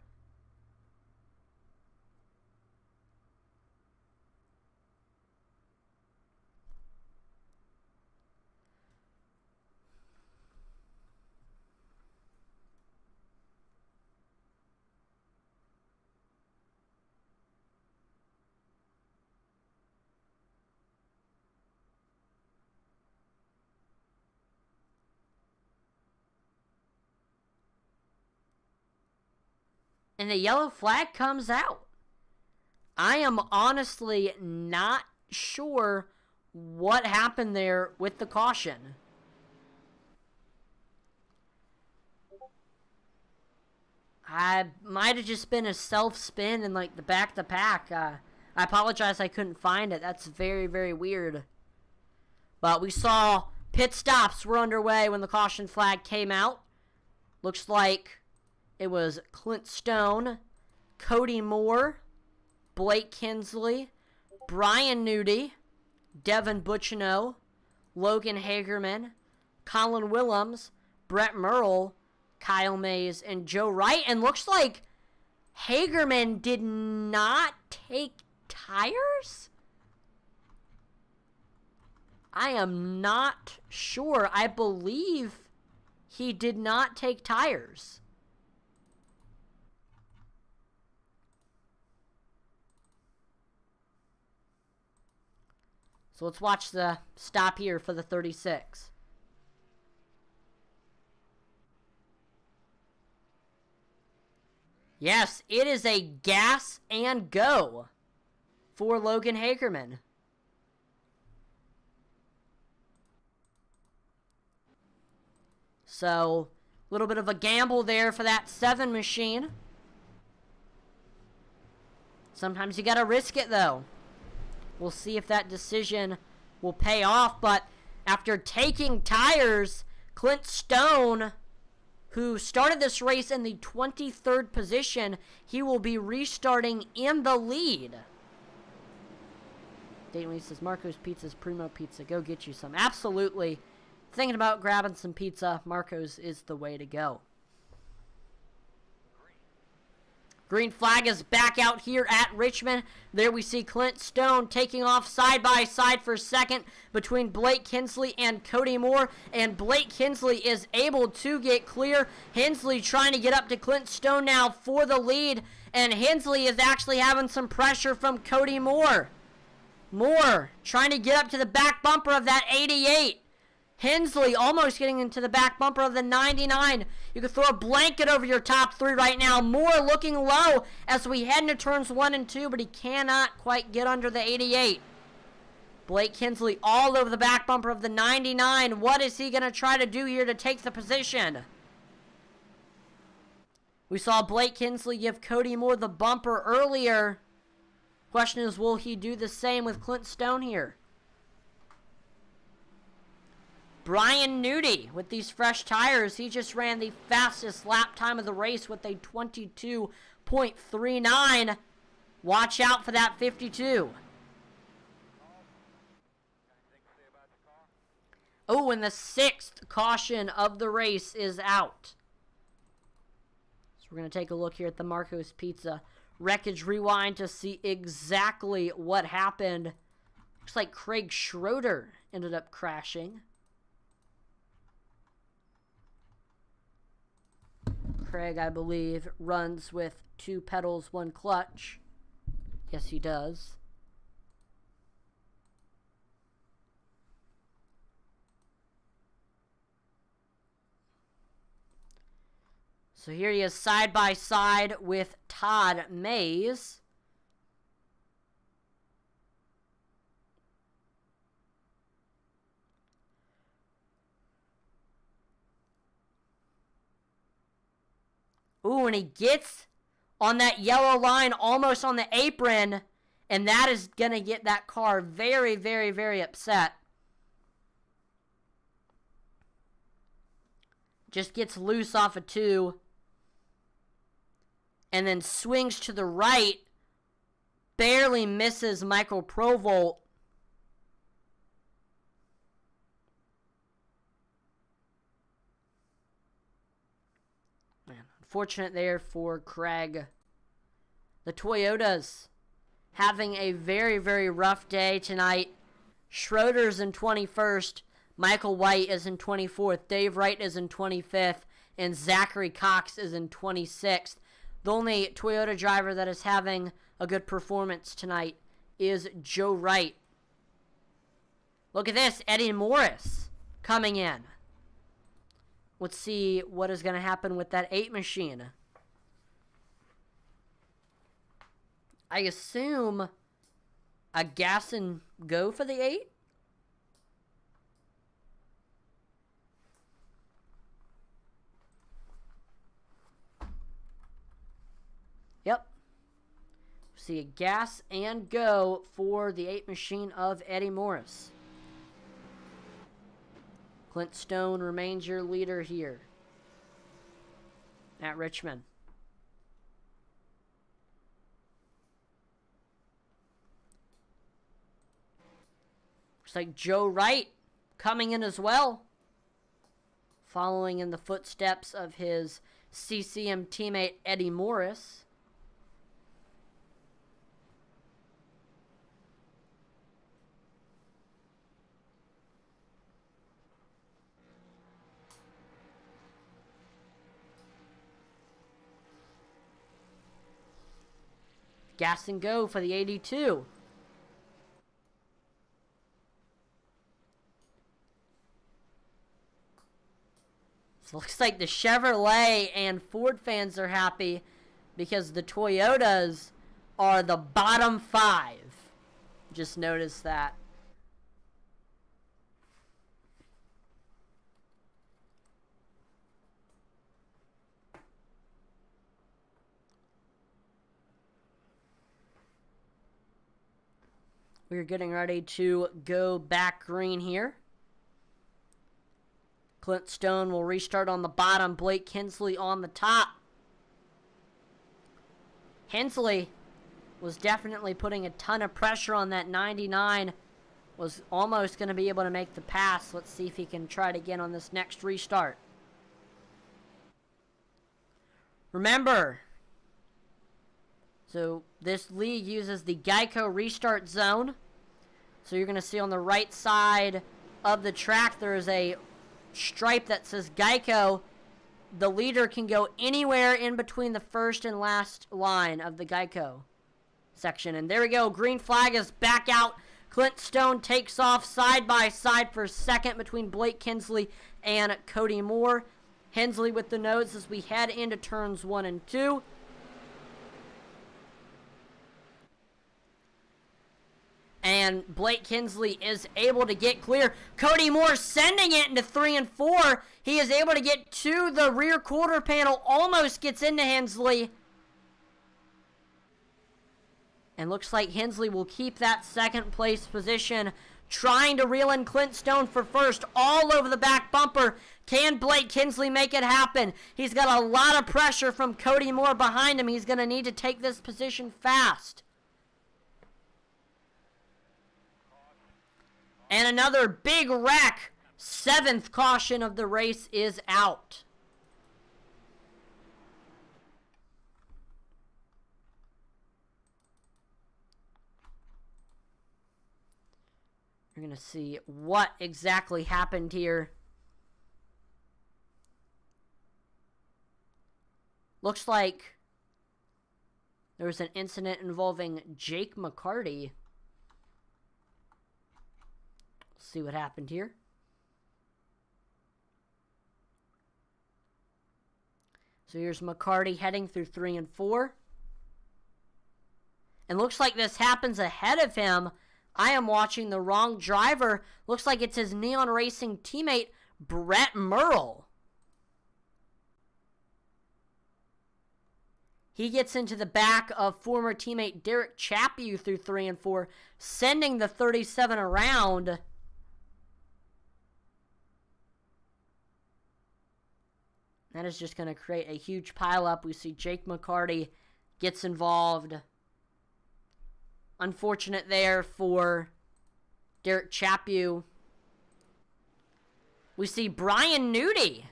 And the yellow flag comes out. I am honestly not sure what happened there with the caution. I might have just been a self-spin in like the back of the pack. I apologize I couldn't find it. That's very, very weird. But we saw pit stops were underway when the caution flag came out. Looks like it was Clint Stone, Cody Moore, Blake Kinsley, Brian Newdy, Devin Buccineau, Logan Hagerman, Colin Willems, Brett Merle, Kyle Mays, and Joe Wright. And looks like Hagerman did not take tires? I am not sure. I believe he did not take tires. So let's watch the stop here for the 36. Yes, it is a gas and go for Logan Hagerman. So, a little bit of a gamble there for that 7 machine. Sometimes you gotta risk it, though. We'll see if that decision will pay off. But after taking tires, Clint Stone, who started this race in the 23rd position, he will be restarting in the lead. Dayton Lee says, Marco's Pizza's Primo Pizza. Go get you some. Absolutely. Thinking about grabbing some pizza, Marco's is the way to go. Green flag is back out here at Richmond. There we see Clint Stone taking off side by side for second between Blake Kinsley and Cody Moore. And Blake Kinsley is able to get clear. Hensley trying to get up to Clint Stone now for the lead. And Hensley is actually having some pressure from Cody Moore. Moore trying to get up to the back bumper of that 88. Hensley almost getting into the back bumper of the 99. You can throw a blanket over your top 3 right now. Moore looking low as we head into turns 1 and 2, but he cannot quite get under the 88. Blake Kinsley all over the back bumper of the 99. What is he going to try to do here to take the position? We saw Blake Kinsley give Cody Moore the bumper earlier. Question is, will he do the same with Clint Stone here? Brian Newdy with these fresh tires. He just ran the fastest lap time of the race with a 22.39. Watch out for that 52. Oh, and the 6th caution of the race is out. So we're going to take a look here at the Marco's Pizza Wreckage Rewind to see exactly what happened. Looks like Craig Schroeder ended up crashing. Craig, I believe, runs with 2 pedals, 1 clutch. Yes, he does. So here he is side by side with Todd Mays. Ooh, and he gets on that yellow line almost on the apron, and that is going to get that car very, very, very upset. Just gets loose off of 2. And then swings to the right. Barely misses Michael Provolt. Man, unfortunate there for Craig. The Toyotas having a very, very rough day tonight. Schroeder's in 21st. Michael White is in 24th. Dave Wright is in 25th. And Zachary Cox is in 26th. The only Toyota driver that is having a good performance tonight is Joe Wright. Look at this, Eddie Morris coming in. Let's see what is going to happen with that 8 machine. I assume a gas and go for the 8? Yep. See a gas and go for the 8 machine of Eddie Morris. Clint Stone remains your leader here at Richmond. Looks like Joe Wright coming in as well, following in the footsteps of his CCM teammate Eddie Morris. Gas and go for the 82. So it looks like the Chevrolet and Ford fans are happy because the Toyotas are the bottom 5. Just noticed that. We're getting ready to go back green here. Clint Stone will restart on the bottom. Blake Hensley on the top. Hensley was definitely putting a ton of pressure on that 99. Was almost going to be able to make the pass. Let's see if he can try it again on this next restart. Remember, so this league uses the Geico restart zone. So you're going to see on the right side of the track there is a stripe that says Geico. The leader can go anywhere in between the first and last line of the Geico section. And there we go. Green flag is back out. Clint Stone takes off side by side for second between Blake Hensley and Cody Moore. Hensley with the nose as we head into turns 1 and 2. And Blake Hensley is able to get clear. Cody Moore sending it into 3 and 4. He is able to get to the rear quarter panel. Almost gets into Hensley. And looks like Hensley will keep that second place position. Trying to reel in Clint Stone for first. All over the back bumper. Can Blake Hensley make it happen? He's got a lot of pressure from Cody Moore behind him. He's going to need to take this position fast. And another big wreck. 7th caution of the race is out. We're going to see what exactly happened here. Looks like there was an incident involving Jake McCarty. Let's see what happened here. So here's McCarty heading through 3 and 4. And looks like this happens ahead of him. I am watching the wrong driver. Looks like it's his Neon Racing teammate, Brett Merle. He gets into the back of former teammate Derek Chaput through 3 and 4, sending the 37 around. That is just going to create a huge pileup. We see Jake McCarty gets involved. Unfortunate there for Derek Chaput. We see Brian Nudie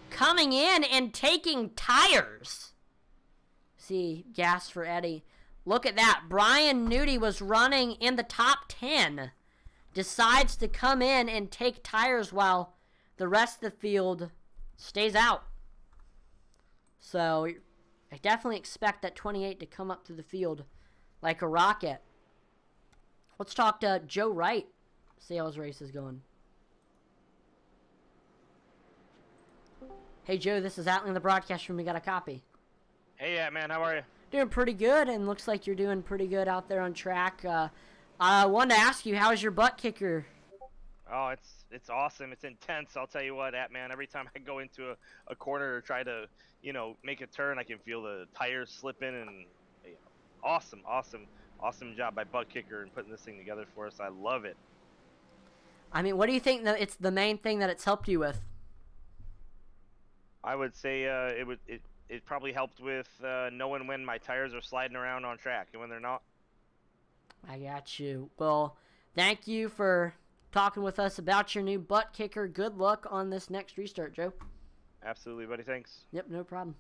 coming in and taking tires. See, gas for Eddie. Look at that. Brian Nudie was running in the top 10. Decides to come in and take tires while the rest of the field stays out. So I definitely expect that 28 to come up through the field like a rocket. Let's talk to Joe Wright. See how his race is going. Hey Joe, this is Atlee in the broadcast room. We got a copy. Hey, man, how are you? Doing pretty good, and looks like you're doing pretty good out there on track. I wanted to ask you, how's your butt kicker? Oh, it's awesome. It's intense. I'll tell you what, man. Every time I go into a corner or try to, make a turn, I can feel the tires slipping, and awesome job by Butt Kicker and putting this thing together for us. I love it. I mean, what do you think that it's the main thing that it's helped you with? I would say it probably helped with knowing when my tires are sliding around on track and when they're not. I got you. Well, thank you for talking with us about your new butt kicker. Good luck on this next restart, Joe. Absolutely, buddy. Thanks. Yep, no problem.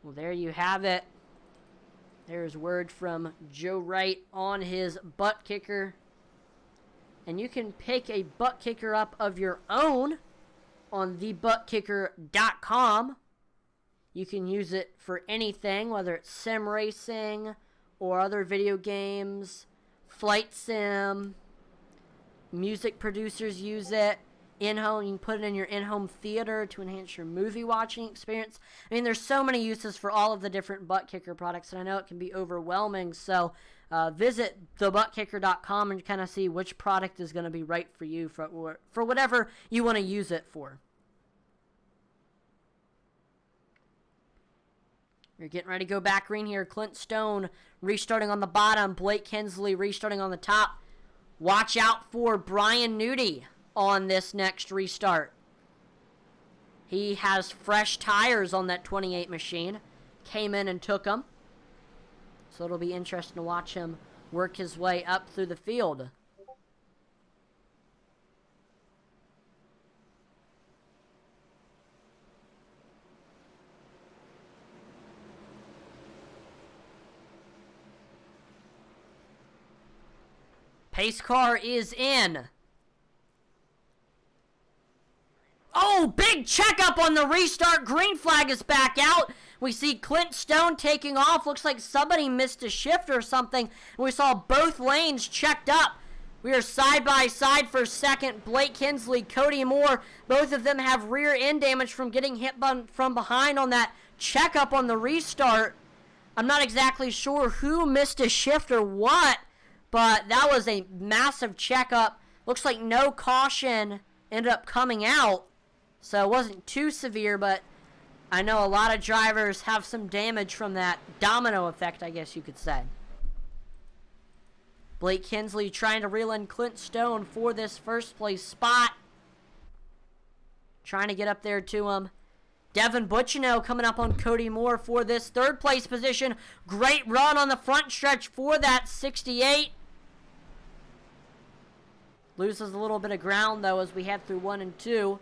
Well, there you have it. There's word from Joe Wright on his butt kicker. And you can pick a butt kicker up of your own on thebuttkicker.com. You can use it for anything, whether it's sim racing or other video games, flight sim. Music producers use it. In-home, you can put it in your in-home theater to enhance your movie watching experience. I mean, there's so many uses for all of the different butt kicker products, and I know it can be overwhelming. So visit thebuttkicker.com and kind of see which product is going to be right for you for whatever you want to use it for. You're getting ready to go back green here. Clint Stone restarting on the bottom. Blake Kinsley restarting on the top. Watch out for Brian Nudie on this next restart. He has fresh tires on that 28 machine. Came in and took them. So it'll be interesting to watch him work his way up through the field. Pace car is in. Oh, big checkup on the restart. Green flag is back out. We see Clint Stone taking off. Looks like somebody missed a shift or something. And we saw both lanes checked up. We are side by side for second. Blake Kinsley, Cody Moore, both of them have rear end damage from getting hit from behind on that checkup on the restart. I'm not exactly sure who missed a shift or what, but that was a massive checkup. Looks like no caution ended up coming out. So it wasn't too severe, but I know a lot of drivers have some damage from that domino effect, I guess you could say. Blake Kinsley trying to reel in Clint Stone for this first place spot. Trying to get up there to him. Devin Butchino coming up on Cody Moore for this third place position. Great run on the front stretch for that 68. Loses a little bit of ground, though, as we head through 1 and 2.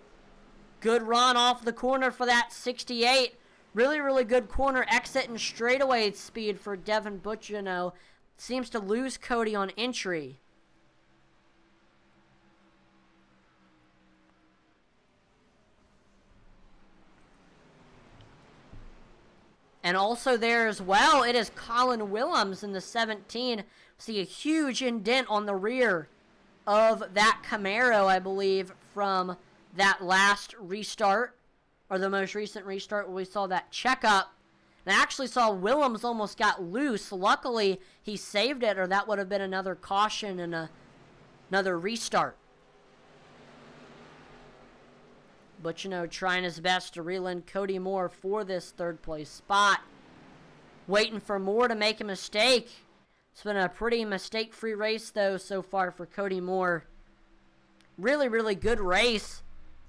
Good run off the corner for that 68. Really, really good corner exit and straightaway speed for Devin Butchino. seems to lose Cody on entry. And also there as well, it is Colin Willems in the 17. See a huge indent on the rear of that Camaro, I believe, from that last restart, or the most recent restart where we saw that checkup. And I actually saw Willems almost got loose. Luckily, he saved it, or that would have been another caution and another restart. But, you know, trying his best to reel in Cody Moore for this third-place spot. Waiting for Moore to make a mistake. It's been a pretty mistake-free race, though, so far for Cody Moore. Really, really good race.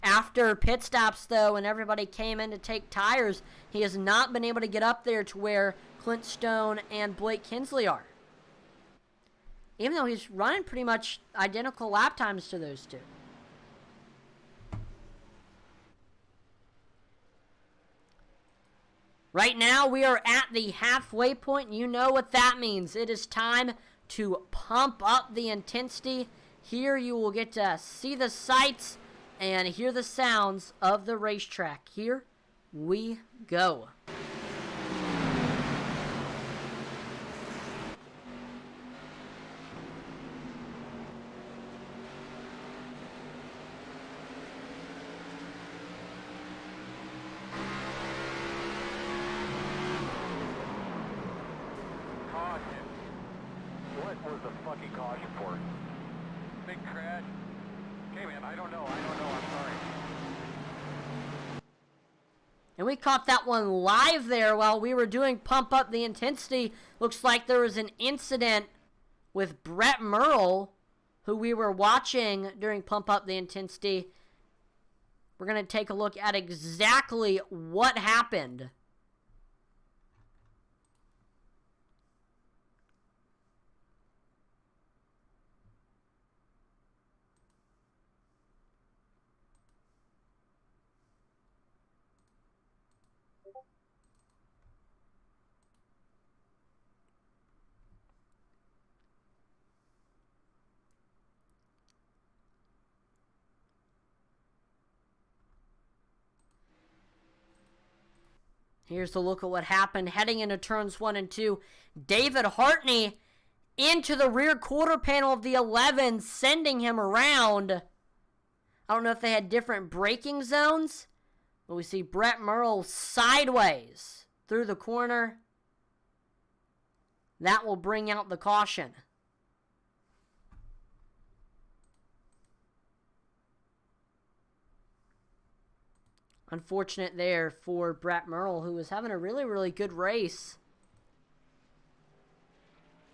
After pit stops, though, and everybody came in to take tires, he has not been able to get up there to where Clint Stone and Blake Kinsley are. Even though he's running pretty much identical lap times to those two. Right now, we are at the halfway point. You know what that means. It is time to pump up the intensity. Here you will get to see the sights and hear the sounds of the racetrack. Here we go. What was the fucking caution for? Big crash? Okay, man, I don't know, I'm sorry. And we caught that one live there while we were doing Pump Up the Intensity. Looks like there was an incident with Brett Merle, who we were watching during Pump Up the Intensity. We're going to take a look at exactly what happened. Here's a look at what happened heading into turns 1 and 2. David Hartney into the rear quarter panel of the 11, sending him around. I don't know if they had different braking zones, but we see Brett Merle sideways through the corner. That will bring out the caution. Unfortunate there for Brett Merle, who was having a really, really good race.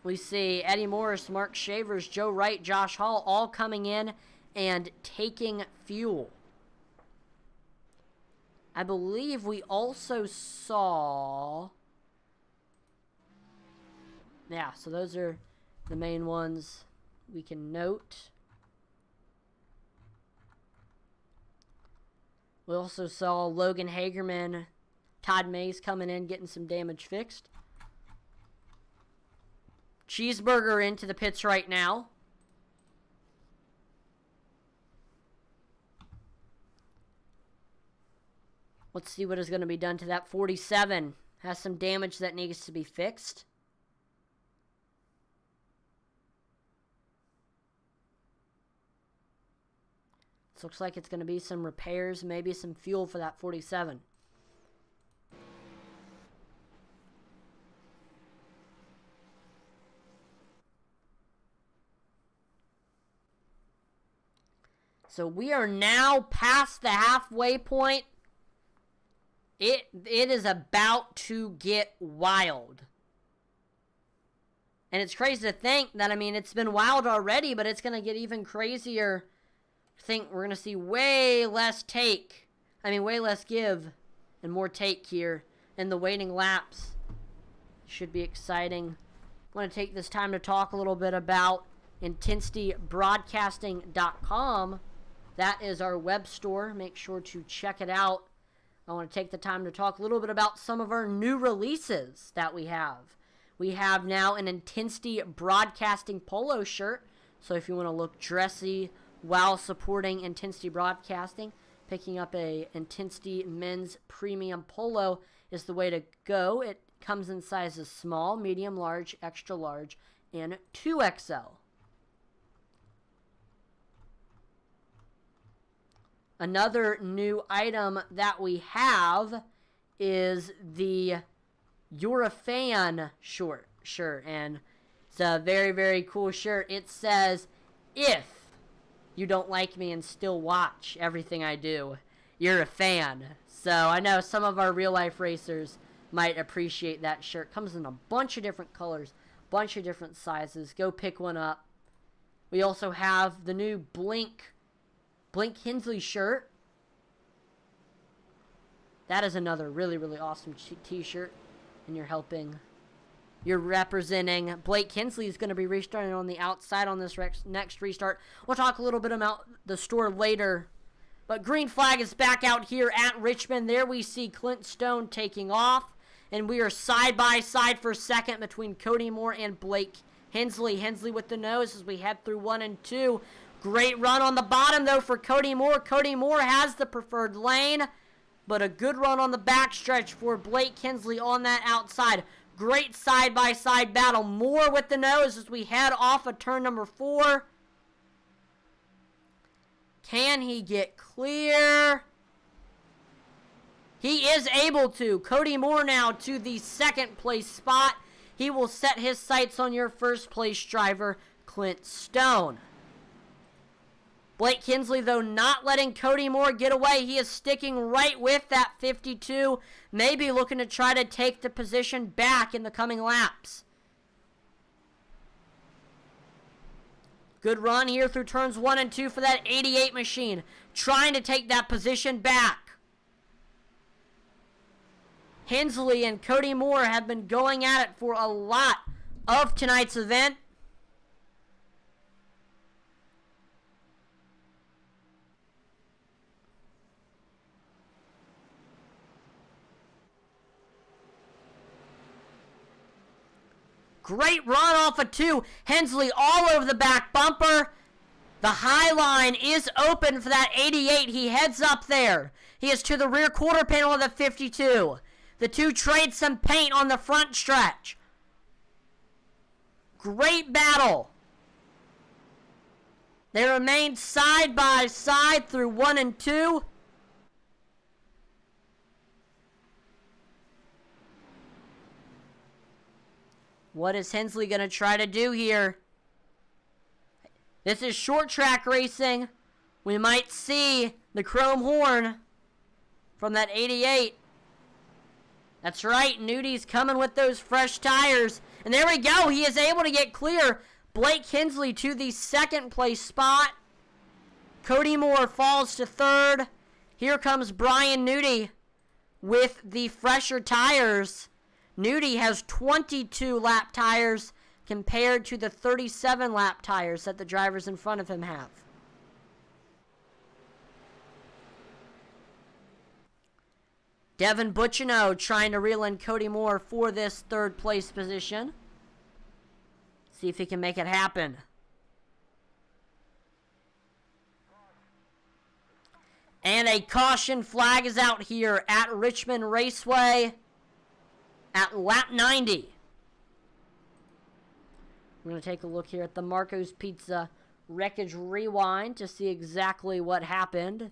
We see Eddie Morris, Mark Shavers, Joe Wright, Josh Hall all coming in and taking fuel. I believe we also saw... Yeah, so those are the main ones we can note. We also saw Logan Hagerman, Todd Mays coming in, getting some damage fixed. Cheeseburger into the pits right now. Let's see what is going to be done to that 47. Has some damage that needs to be fixed. Looks like it's going to be some repairs, maybe some fuel for that 47. So we are now past the halfway point. It is about to get wild. And it's crazy to think that, I mean, it's been wild already, but it's going to get even crazier. I think we're going to see way less give and more take here in the waiting laps. Should be exciting. I want to take this time to talk a little bit about IntensityBroadcasting.com. That is our web store. Make sure to check it out. I want to take the time to talk a little bit about some of our new releases that we have. we have now an Intensity Broadcasting polo shirt. So if you want to look dressy while supporting Intensity Broadcasting, picking up a Intensity Men's Premium Polo is the way to go. It comes in sizes small, medium, large, extra large, and 2XL. Another new item that we have is the You're a Fan shirt, and it's a very, very cool shirt. It says, if you don't like me and still watch everything I do, you're a fan. So I know some of our real-life racers might appreciate that shirt. Comes in a bunch of different colors, bunch of different sizes. Go pick one up. We also have the new Blink Hensley shirt. That is another really, really awesome t-shirt. And you're representing Blake Hensley is going to be restarting on the outside on this next restart. We'll talk a little bit about the store later. But green flag is back out here at Richmond. There we see Clint Stone taking off. And we are side by side for second between Cody Moore and Blake Hensley. Hensley with the nose as we head through 1 and 2. Great run on the bottom, though, for Cody Moore. Cody Moore has the preferred lane, but a good run on the backstretch for Blake Hensley on that outside. Great side-by-side battle. Moore with the nose as we head off of turn number 4. Can he get clear? He is able to. Cody Moore now to the second place spot. He will set his sights on your first place driver, Clint Stone. Blake Hensley, though, not letting Cody Moore get away. He is sticking right with that 52, maybe looking to try to take the position back in the coming laps. Good run here through turns 1 and 2 for that 88 machine, trying to take that position back. Hensley and Cody Moore have been going at it for a lot of tonight's event. Great run off of 2. Hensley all over the back bumper. The high line is open for that 88. He heads up there. He is to the rear quarter panel of the 52. The two trade some paint on the front stretch. Great battle. They remain side by side through 1 and 2. What is Hensley going to try to do here? This is short track racing. We might see the chrome horn from that 88. That's right, Nudi's coming with those fresh tires. And there we go, he is able to get clear. Blake Hensley to the second place spot. Cody Moore falls to third. Here comes Brian Nudi with the fresher tires. Nudi has 22 lap tires compared to the 37 lap tires that the drivers in front of him have. Devin Butchino trying to reel in Cody Moore for this third place position. See if he can make it happen. And a caution flag is out here at Richmond Raceway at lap 90. We're going to take a look here at the Marco's Pizza Wreckage Rewind to see exactly what happened.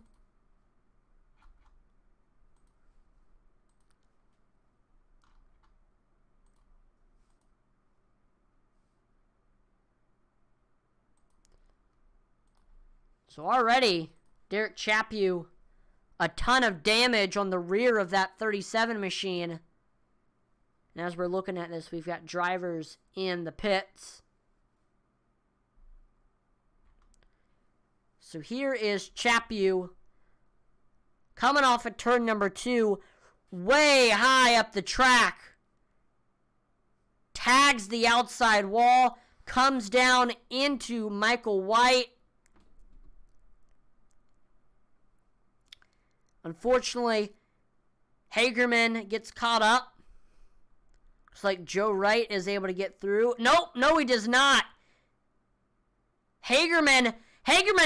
So already, Derek Chaput, a ton of damage on the rear of that 37 machine. And as we're looking at this, we've got drivers in the pits. So here is Chaput coming off at turn number 2, way high up the track. Tags the outside wall, comes down into Michael White. Unfortunately, Hagerman gets caught up. Looks like Joe Wright is able to get through. Nope, no he does not. Hagerman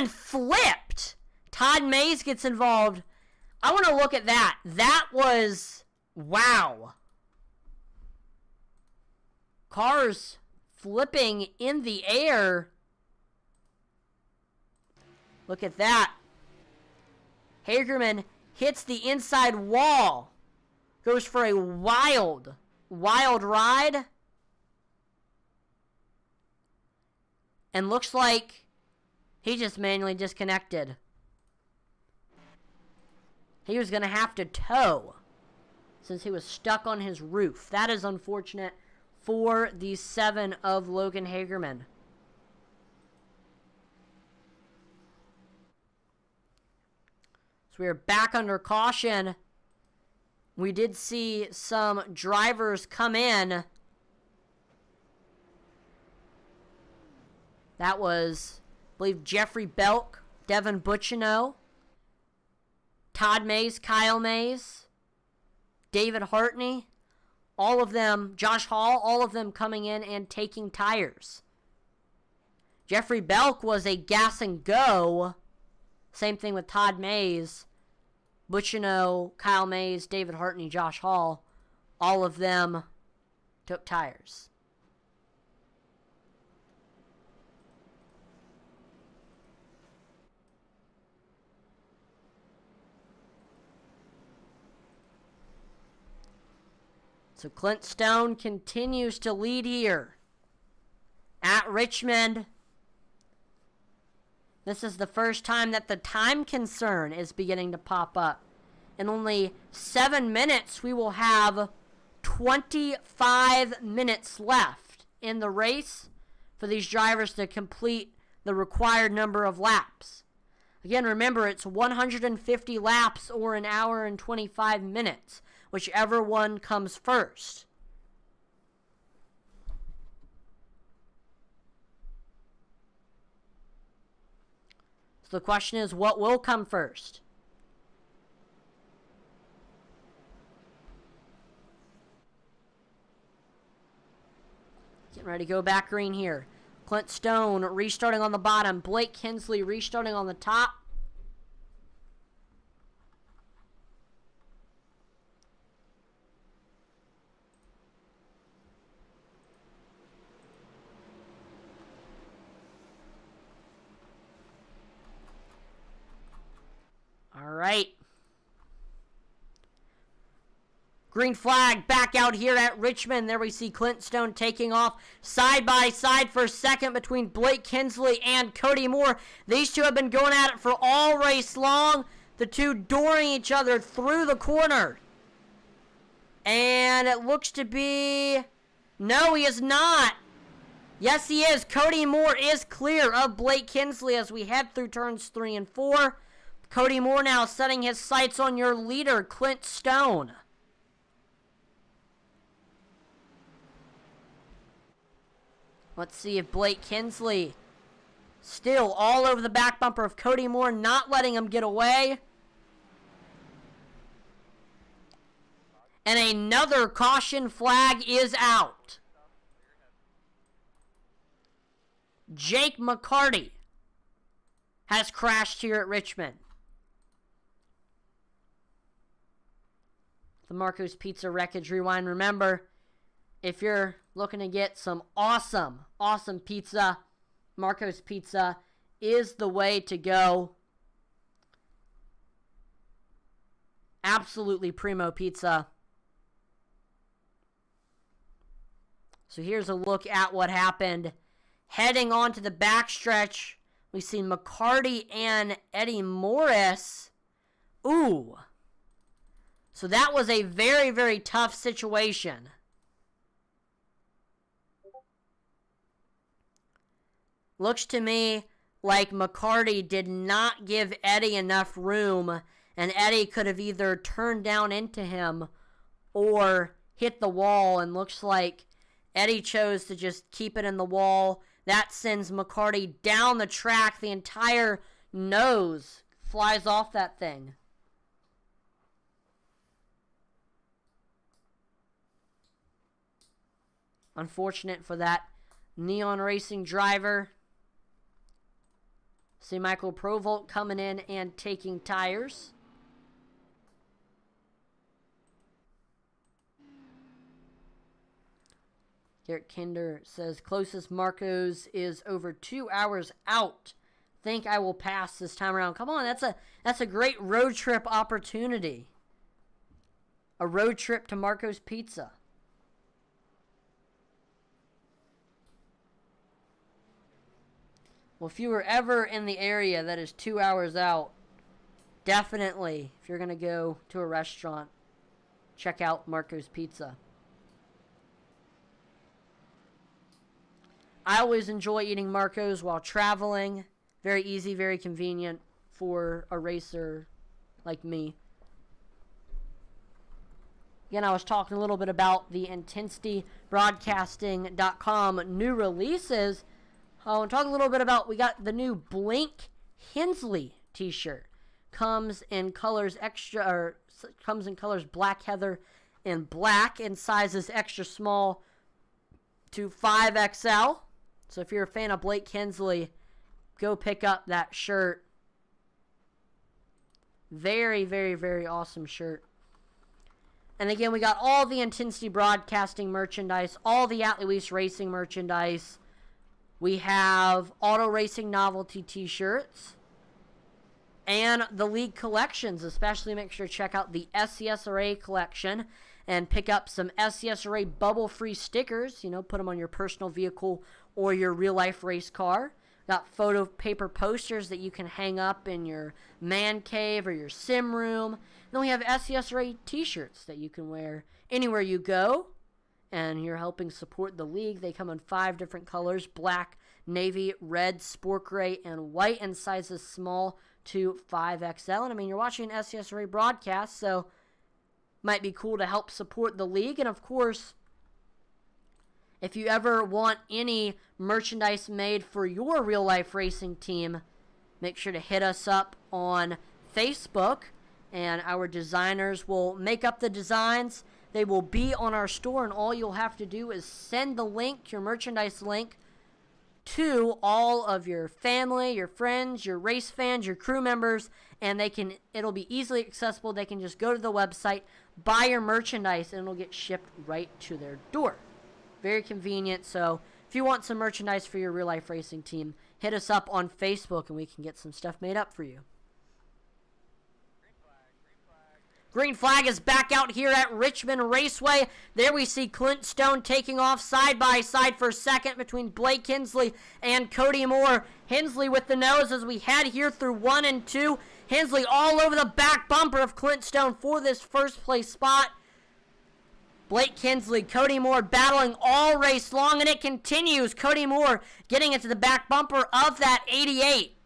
flipped. Todd Mays gets involved. I want to look at that. That was, wow. Cars flipping in the air. Look at that. Hagerman hits the inside wall. Goes for a wild ride. And looks like he just manually disconnected. He was going to have to tow since he was stuck on his roof. That is unfortunate for the 7 of Logan Hagerman. So we are back under caution. We did see some drivers come in. That was, I believe, Jeffrey Belk, Devin Bucciano, Todd Mays, Kyle Mays, David Hartney, all of them, Josh Hall, all of them coming in and taking tires. Jeffrey Belk was a gas and go. Same thing with Todd Mays, Bucciano, Kyle Mays, David Hartney, Josh Hall. All of them took tires. So Clint Stone continues to lead here at Richmond. This is the first time that the time concern is beginning to pop up. In only 7 minutes, we will have 25 minutes left in the race for these drivers to complete the required number of laps. Again, remember, it's 150 laps or an hour and 25 minutes, whichever one comes first. So the question is, what will come first? Getting ready to go back green here. Clint Stone restarting on the bottom. Blake Kinsley restarting on the top. All right. Green flag back out here at Richmond. There we see Clint Stone taking off side by side for second between Blake Kinsley and Cody Moore. These two have been going at it for all race long. The two dooring each other through the corner. And it looks to be... No, he is not. Yes, he is. Cody Moore is clear of Blake Kinsley as we head through turns 3 and 4. Cody Moore now setting his sights on your leader, Clint Stone. Let's see if Blake Kinsley still all over the back bumper of Cody Moore, not letting him get away. And another caution flag is out. Jake McCarty has crashed here at Richmond. The Marco's Pizza Wreckage Rewind. Remember, if you're looking to get some awesome pizza, Marco's Pizza is the way to go. Absolutely primo pizza. So here's a look at what happened. Heading on to the backstretch, we see McCarty and Eddie Morris. Ooh. So that was a very, very tough situation. Looks to me like McCarty did not give Eddie enough room, and Eddie could have either turned down into him or hit the wall, and looks like Eddie chose to just keep it in the wall. That sends McCarty down the track. The entire nose flies off that thing. Unfortunate for that Neon Racing driver. See Michael Provolt coming in and taking tires. Garrett Kinder says, closest Marcos is over 2 hours out. Think I will pass this time around. Come on, that's a great road trip opportunity. A road trip to Marco's Pizza. Well, if you were ever in the area that is 2 hours out, definitely, if you're going to go to a restaurant, check out Marco's Pizza. I always enjoy eating Marco's while traveling. Very easy, very convenient for a racer like me. Again, I was talking a little bit about the IntensityBroadcasting.com new releases. I want to talk a little bit about, we got the new Blink Hensley t-shirt. Comes in colors black heather and black, in sizes extra small to 5XL. So if you're a fan of Blake Hensley, go pick up that shirt. Very, very, very awesome shirt. And again, we got all the Intensity Broadcasting merchandise, all the At Luis Racing merchandise. We have Auto Racing Novelty t-shirts. And the League collections, especially make sure to check out the SCSRA collection and pick up some SCSRA bubble-free stickers. You know, put them on your personal vehicle or your real-life race car. Got photo paper posters that you can hang up in your man cave or your sim room. And then we have SCSRA t-shirts that you can wear anywhere you go. And you're helping support the league. They come in 5 different colors: black, navy, red, sport gray, and white, in sizes small to 5XL. And I mean, you're watching an SCSRA broadcast, so might be cool to help support the league. And of course, if you ever want any merchandise made for your real life racing team, make sure to hit us up on Facebook, and our designers will make up the designs. They will be on our store, and all you'll have to do is send the link, your merchandise link, to all of your family, your friends, your race fans, your crew members, and it'll be easily accessible. They can just go to the website, buy your merchandise, and it'll get shipped right to their door. Very convenient. So if you want some merchandise for your real life racing team, hit us up on Facebook and we can get some stuff made up for you. Green flag is back out here at Richmond Raceway. There we see Clint Stone taking off side by side for second between Blake Hensley and Cody Moore. Hensley with the nose as we head here through 1 and 2. Hensley all over the back bumper of Clint Stone for this first place spot. Blake Hensley, Cody Moore battling all race long, and it continues. Cody Moore getting into the back bumper of that 88.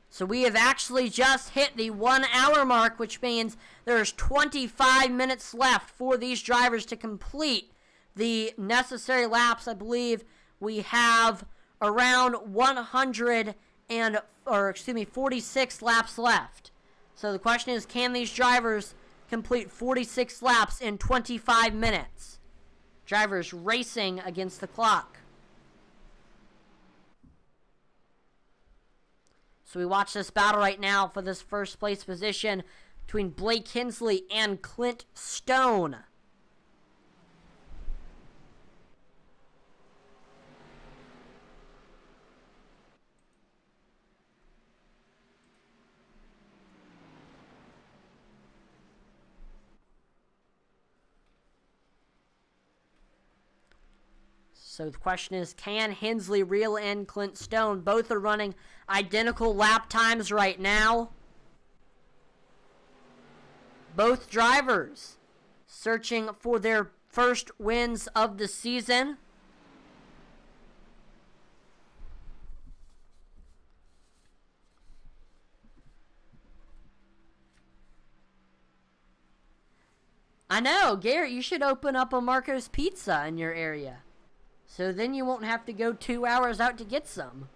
So we have actually just hit the 1 hour mark, which means there's 25 minutes left for these drivers to complete the necessary laps. I believe we have around 46 laps left. So the question is, can these drivers complete 46 laps in 25 minutes? Drivers racing against the clock. So we watch this battle right now for this first place position between Blake Hensley and Clint Stone. So the question is, can Hensley reel in Clint Stone? Both are running identical lap times right now. Both drivers searching for their first wins of the season. I know, Garrett, you should open up a Marco's Pizza in your area. So then you won't have to go 2 hours out to get some.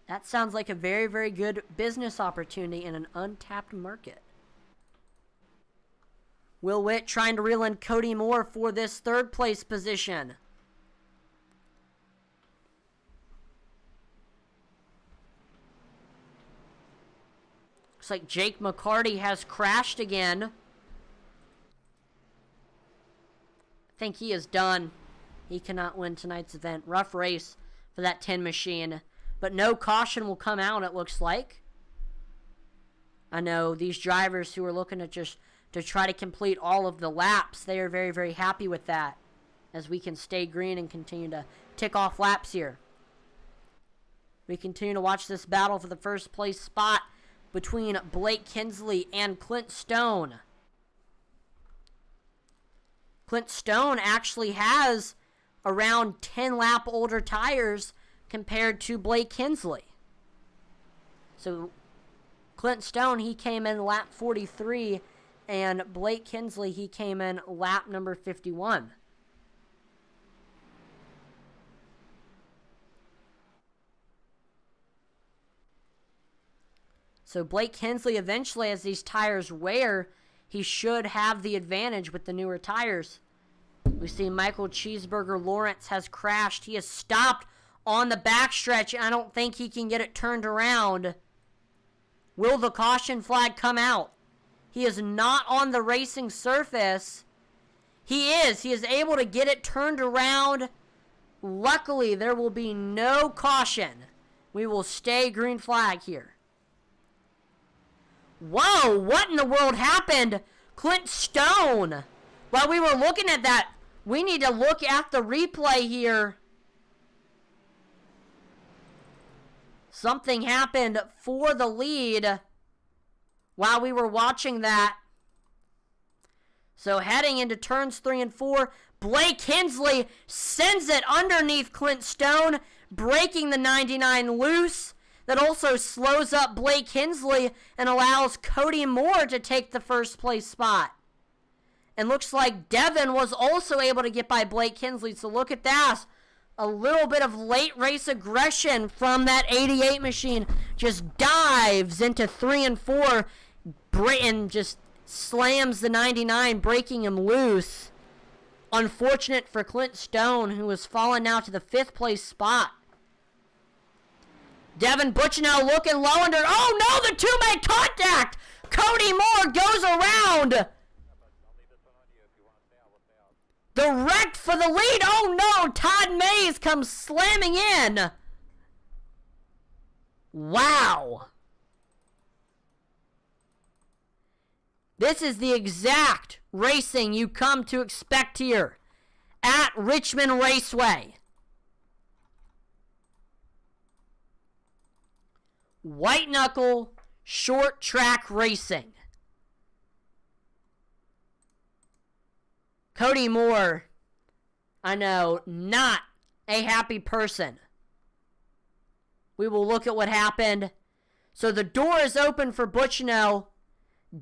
That sounds like a very, very good business opportunity in an untapped market. Will Witt trying to reel in Cody Moore for this third place position. Looks like Jake McCarty has crashed again. I think he is done. He cannot win tonight's event. Rough race for that 10 machine. But no caution will come out, it looks like. I know these drivers who are looking at just to try to complete all of the laps, they are very, very happy with that, as we can stay green and continue to tick off laps here. We continue to watch this battle for the first place spot between Blake Kinsley and Clint Stone. Clint Stone actually has around 10 lap older tires compared to Blake Kinsley. So Clint Stone, he came in lap 43, and Blake Kinsley, he came in lap number 51. So Blake Kinsley, eventually, as these tires wear, he should have the advantage with the newer tires. We see Michael Cheeseburger Lawrence has crashed. He has stopped on the backstretch, and I don't think he can get it turned around. Will the caution flag come out? He is not on the racing surface. He is. He is able to get it turned around. Luckily, there will be no caution. We will stay green flag here. Whoa, what in the world happened? Clint Stone. While we were looking at that, we need to look at the replay here. Something happened for the lead while we were watching that. So heading into turns 3 and 4, Blake Kinsley sends it underneath Clint Stone, breaking the 99 loose. That also slows up Blake Kinsley and allows Cody Moore to take the first place spot. And looks like Devin was also able to get by Blake Kinsley. So look at that. A little bit of late race aggression from that 88 machine. Just dives into 3 and 4. And just slams the 99, breaking him loose. Unfortunate for Clint Stone, who has fallen now to the 5th place spot. Devin Butchnow looking low under. Oh no, the two made contact! Cody Moore goes around. The wreck for the lead. Oh no, Todd Mays comes slamming in. Wow. This is the exact racing you come to expect here at Richmond Raceway. White knuckle, short track racing. Cody Moore, I know, not a happy person. We will look at what happened. So the door is open for Butchnow.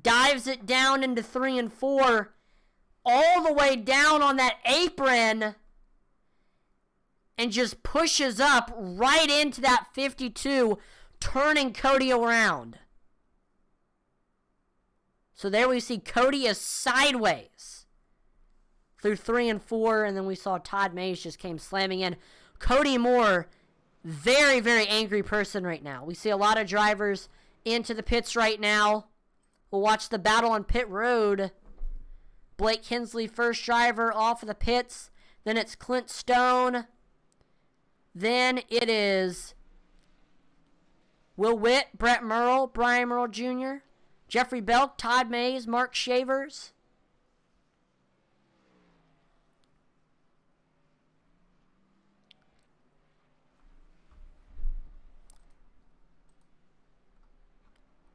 Dives it down into 3 and 4. All the way down on that apron. And just pushes up right into that 52. Turning Cody around. So there we see Cody is sideways through 3 and 4, and then we saw Todd Mays just came slamming in. Cody Moore, very, very angry person right now. We see a lot of drivers into the pits right now. We'll watch the battle on pit road. Blake Kinsley, first driver off of the pits. Then it's Clint Stone. Then it is Will Witt, Brett Merle, Brian Merle Jr., Jeffrey Belk, Todd Mays, Mark Shavers.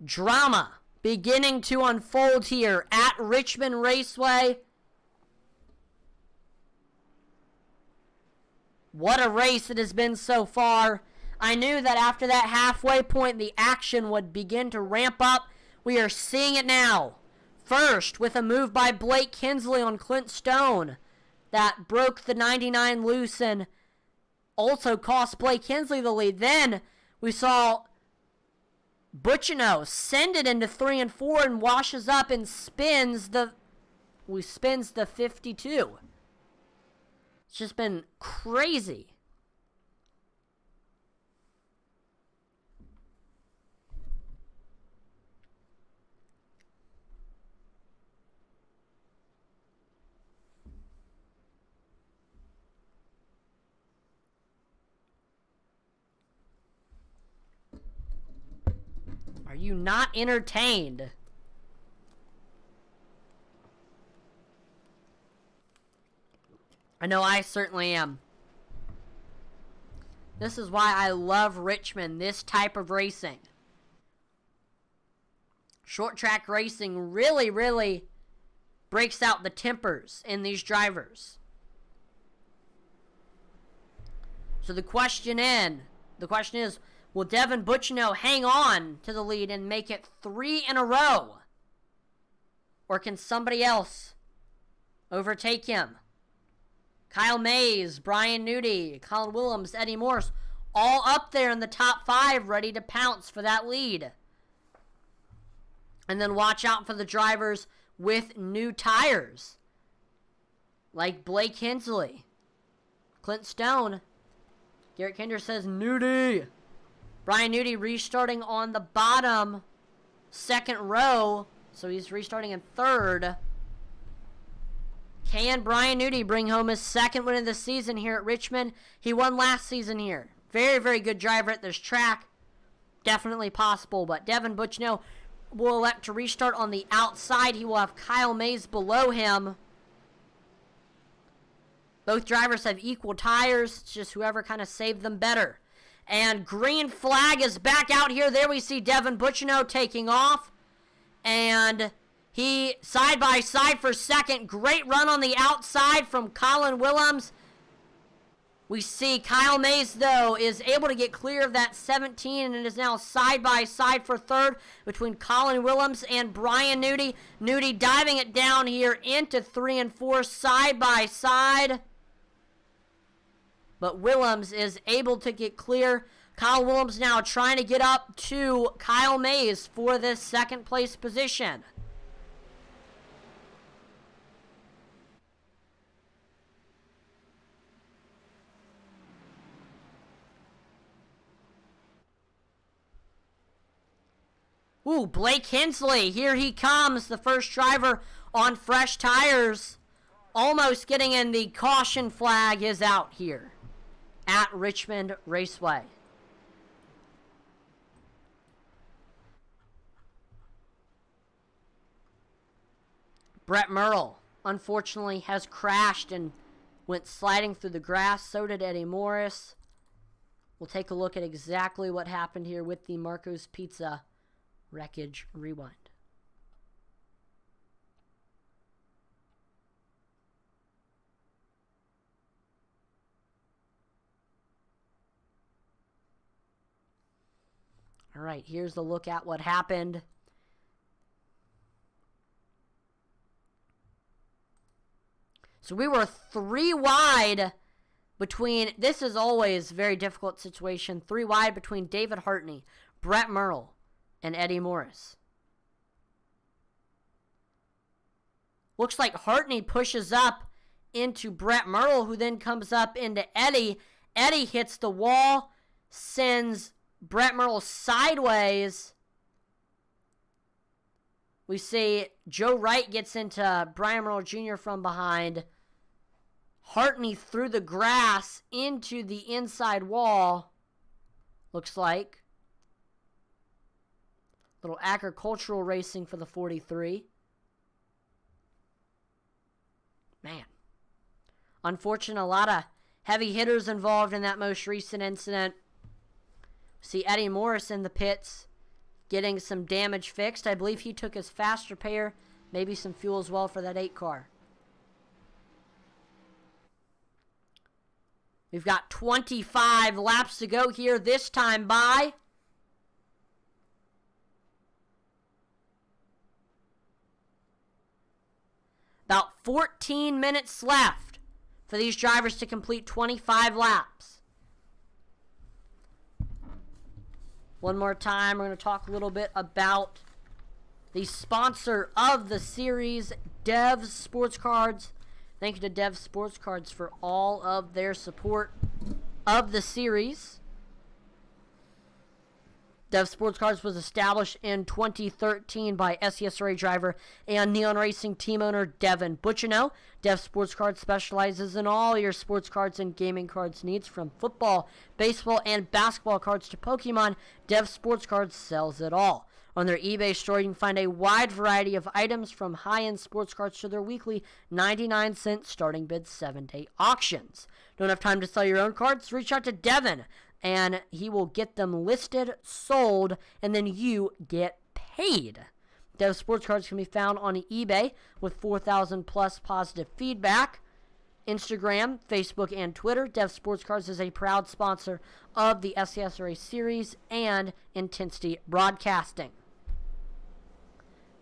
Drama beginning to unfold here at Richmond Raceway. What a race it has been so far. I knew that after that halfway point, the action would begin to ramp up. We are seeing it now. First, with a move by Blake Kinsley on Clint Stone. that broke the 99 loose and also cost Blake Hensley the lead. Then we saw Bucino send it into 3 and 4 and washes up and spins the 52. It's just been crazy. Are you not entertained? I know I certainly am. This is why I love Richmond, this type of racing. Short track racing really, really breaks out the tempers in these drivers. So the question is, will Devin Bucino hang on to the lead and make it 3 in a row? Or can somebody else overtake him? Kyle Mays, Brian Newdy, Colin Willems, Eddie Morris, all up there in the top 5 ready to pounce for that lead. And then watch out for the drivers with new tires, like Blake Hensley, Clint Stone. Garrett Kinder says Newdy. Brian Newdy restarting on the bottom second row, so he's restarting in third. Can Brian Newdy bring home his second win of the season here at Richmond? He won last season here. Very, very good driver at this track. Definitely possible, but Devin Bucino will elect to restart on the outside. He will have Kyle Mays below him. Both drivers have equal tires. It's just whoever kind of saved them better. And green flag is back out here. There we see Devin Bucino taking off. And he side by side for second. Great run on the outside from Colin Willems. We see Kyle Mays, though, is able to get clear of that 17 and it is now side by side for third between Colin Willems and Brian Newdy. Newdy diving it down here into 3 and 4 side by side. But Willems is able to get clear. Kyle Willems now trying to get up to Kyle Mays for this second place position. Ooh, Blake Hensley, here he comes, the first driver on fresh tires. Almost getting in. The caution flag is out here at Richmond Raceway. Brett Merle, unfortunately, has crashed and went sliding through the grass. So did Eddie Morris. We'll take a look at exactly what happened here with the Marco's Pizza Wreckage Rewind. All right, here's the look at what happened. So we were 3 wide between, this is always a very difficult situation, 3 wide between David Hartney, Brett Merle, and Eddie Morris. Looks like Hartney pushes up into Brett Merle, who then comes up into Eddie. Eddie hits the wall, sends Brett Merle sideways. We see Joe Wright gets into Brian Merle Jr. from behind. Hartney through the grass into the inside wall. Looks like. Little agricultural racing for the 43. Man. Unfortunate, a lot of heavy hitters involved in that most recent incident. See Eddie Morris in the pits getting some damage fixed. I believe he took his fast repair, maybe some fuel as well for that 8 car. We've got 25 laps to go here this time by. About 14 minutes left for these drivers to complete 25 laps. One more time, we're going to talk a little bit about the sponsor of the series, Dev Sports Cards. Thank you to Dev Sports Cards for all of their support of the series. Dev Sports Cards was established in 2013 by SCSRA driver and Neon Racing team owner Devin Butchino. Dev Sports Cards specializes in all your sports cards and gaming cards needs, from football, baseball, and basketball cards to Pokemon. Dev Sports Cards sells it all. On their eBay store, you can find a wide variety of items, from high-end sports cards to their weekly 99-cent starting bid 7-day auctions. Don't have time to sell your own cards? Reach out to Devin, and he will get them listed, sold, and then you get paid. Dev Sports Cards can be found on eBay with 4,000 plus positive feedback. Instagram, Facebook, and Twitter. Dev Sports Cards is a proud sponsor of the SCSRA series and Intensity Broadcasting.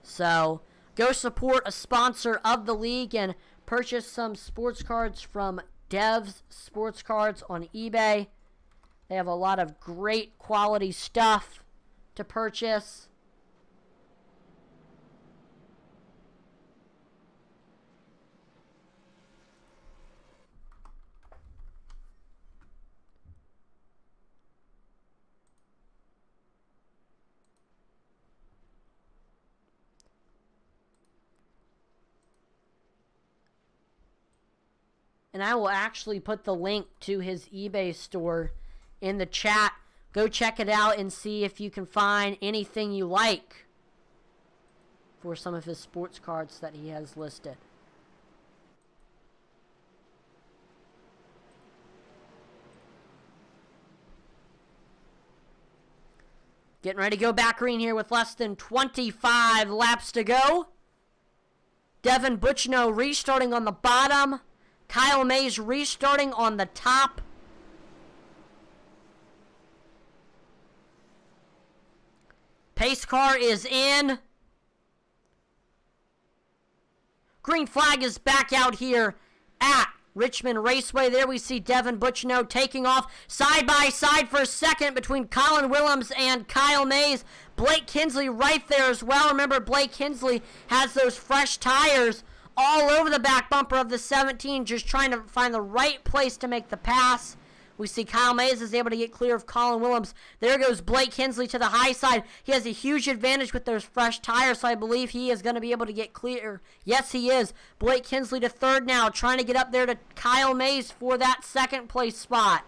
So, go support a sponsor of the league and purchase some sports cards from Dev's Sports Cards on eBay. They have a lot of great quality stuff to purchase. And I will actually put the link to his eBay store in the chat. Go check it out and see if you can find anything you like for some of his sports cards that he has listed. Getting ready to go back green here with less than 25 laps to go. Devin Butchino restarting on the bottom. Kyle Mays restarting on the top. Pace car is in. Green flag is back out here at Richmond Raceway. There we see Devin Butchino taking off side by side for a second between Colin Willems and Kyle Mays. Blake Kinsley right there as well. Remember, Blake Kinsley has those fresh tires all over the back bumper of the 17, just trying to find the right place to make the pass. We see Kyle Mays is able to get clear of Colin Willems. There goes Blake Kinsley to the high side. He has a huge advantage with those fresh tires, so I believe he is going to be able to get clear. Yes, he is. Blake Kinsley to third now, trying to get up there to Kyle Mays for that second place spot.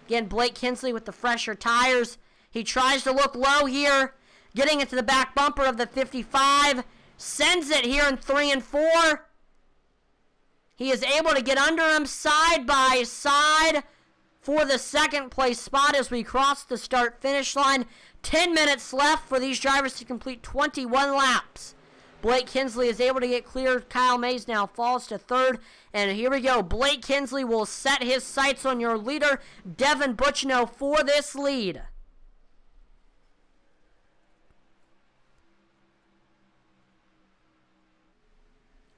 Again, Blake Kinsley with the fresher tires. He tries to look low here, getting into the back bumper of the 55. Sends it here in 3 and 4. He is able to get under him side by side for the second place spot as we cross the start-finish line. 10 minutes left for these drivers to complete 21 laps. Blake Kinsley is able to get clear. Kyle Mays now falls to third. And here we go. Blake Kinsley will set his sights on your leader, Devin Butchino, for this lead.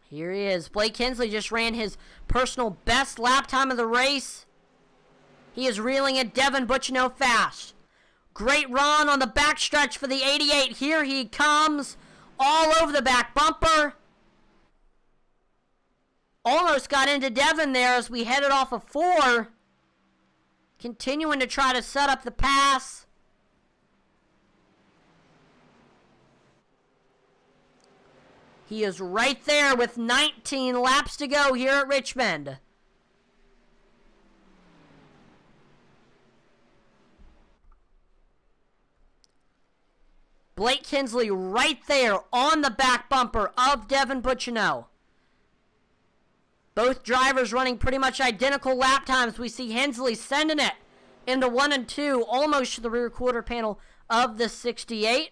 Here he is. Blake Kinsley just ran his personal best lap time of the race. He is reeling it. Devin Butchino fast. Great run on the backstretch for the 88. Here he comes. All over the back bumper. Almost got into Devin there as we headed off of 4. Continuing to try to set up the pass. He is right there with 19 laps to go here at Richmond. Blake Kinsley right there on the back bumper of Devin Butchino. Both drivers running pretty much identical lap times. We see Hensley sending it into 1 and 2, almost to the rear quarter panel of the 68.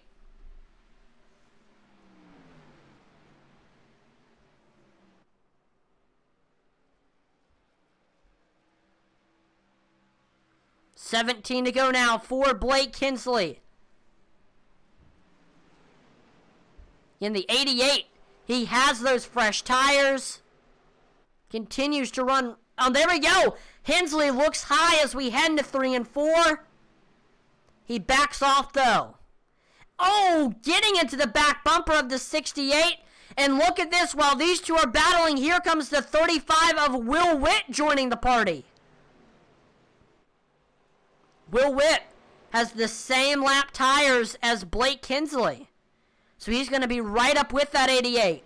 $17 to go now for Blake Kinsley. In the 88, he has those fresh tires. continues to run. Oh, there we go. Hensley looks high as we head into 3 and 4. He backs off, though. Oh, getting into the back bumper of the 68. And look at this. While these two are battling, here comes the 35 of Will Witt joining the party. Will Witt has the same lap tires as Blake Hensley. So he's going to be right up with that 88.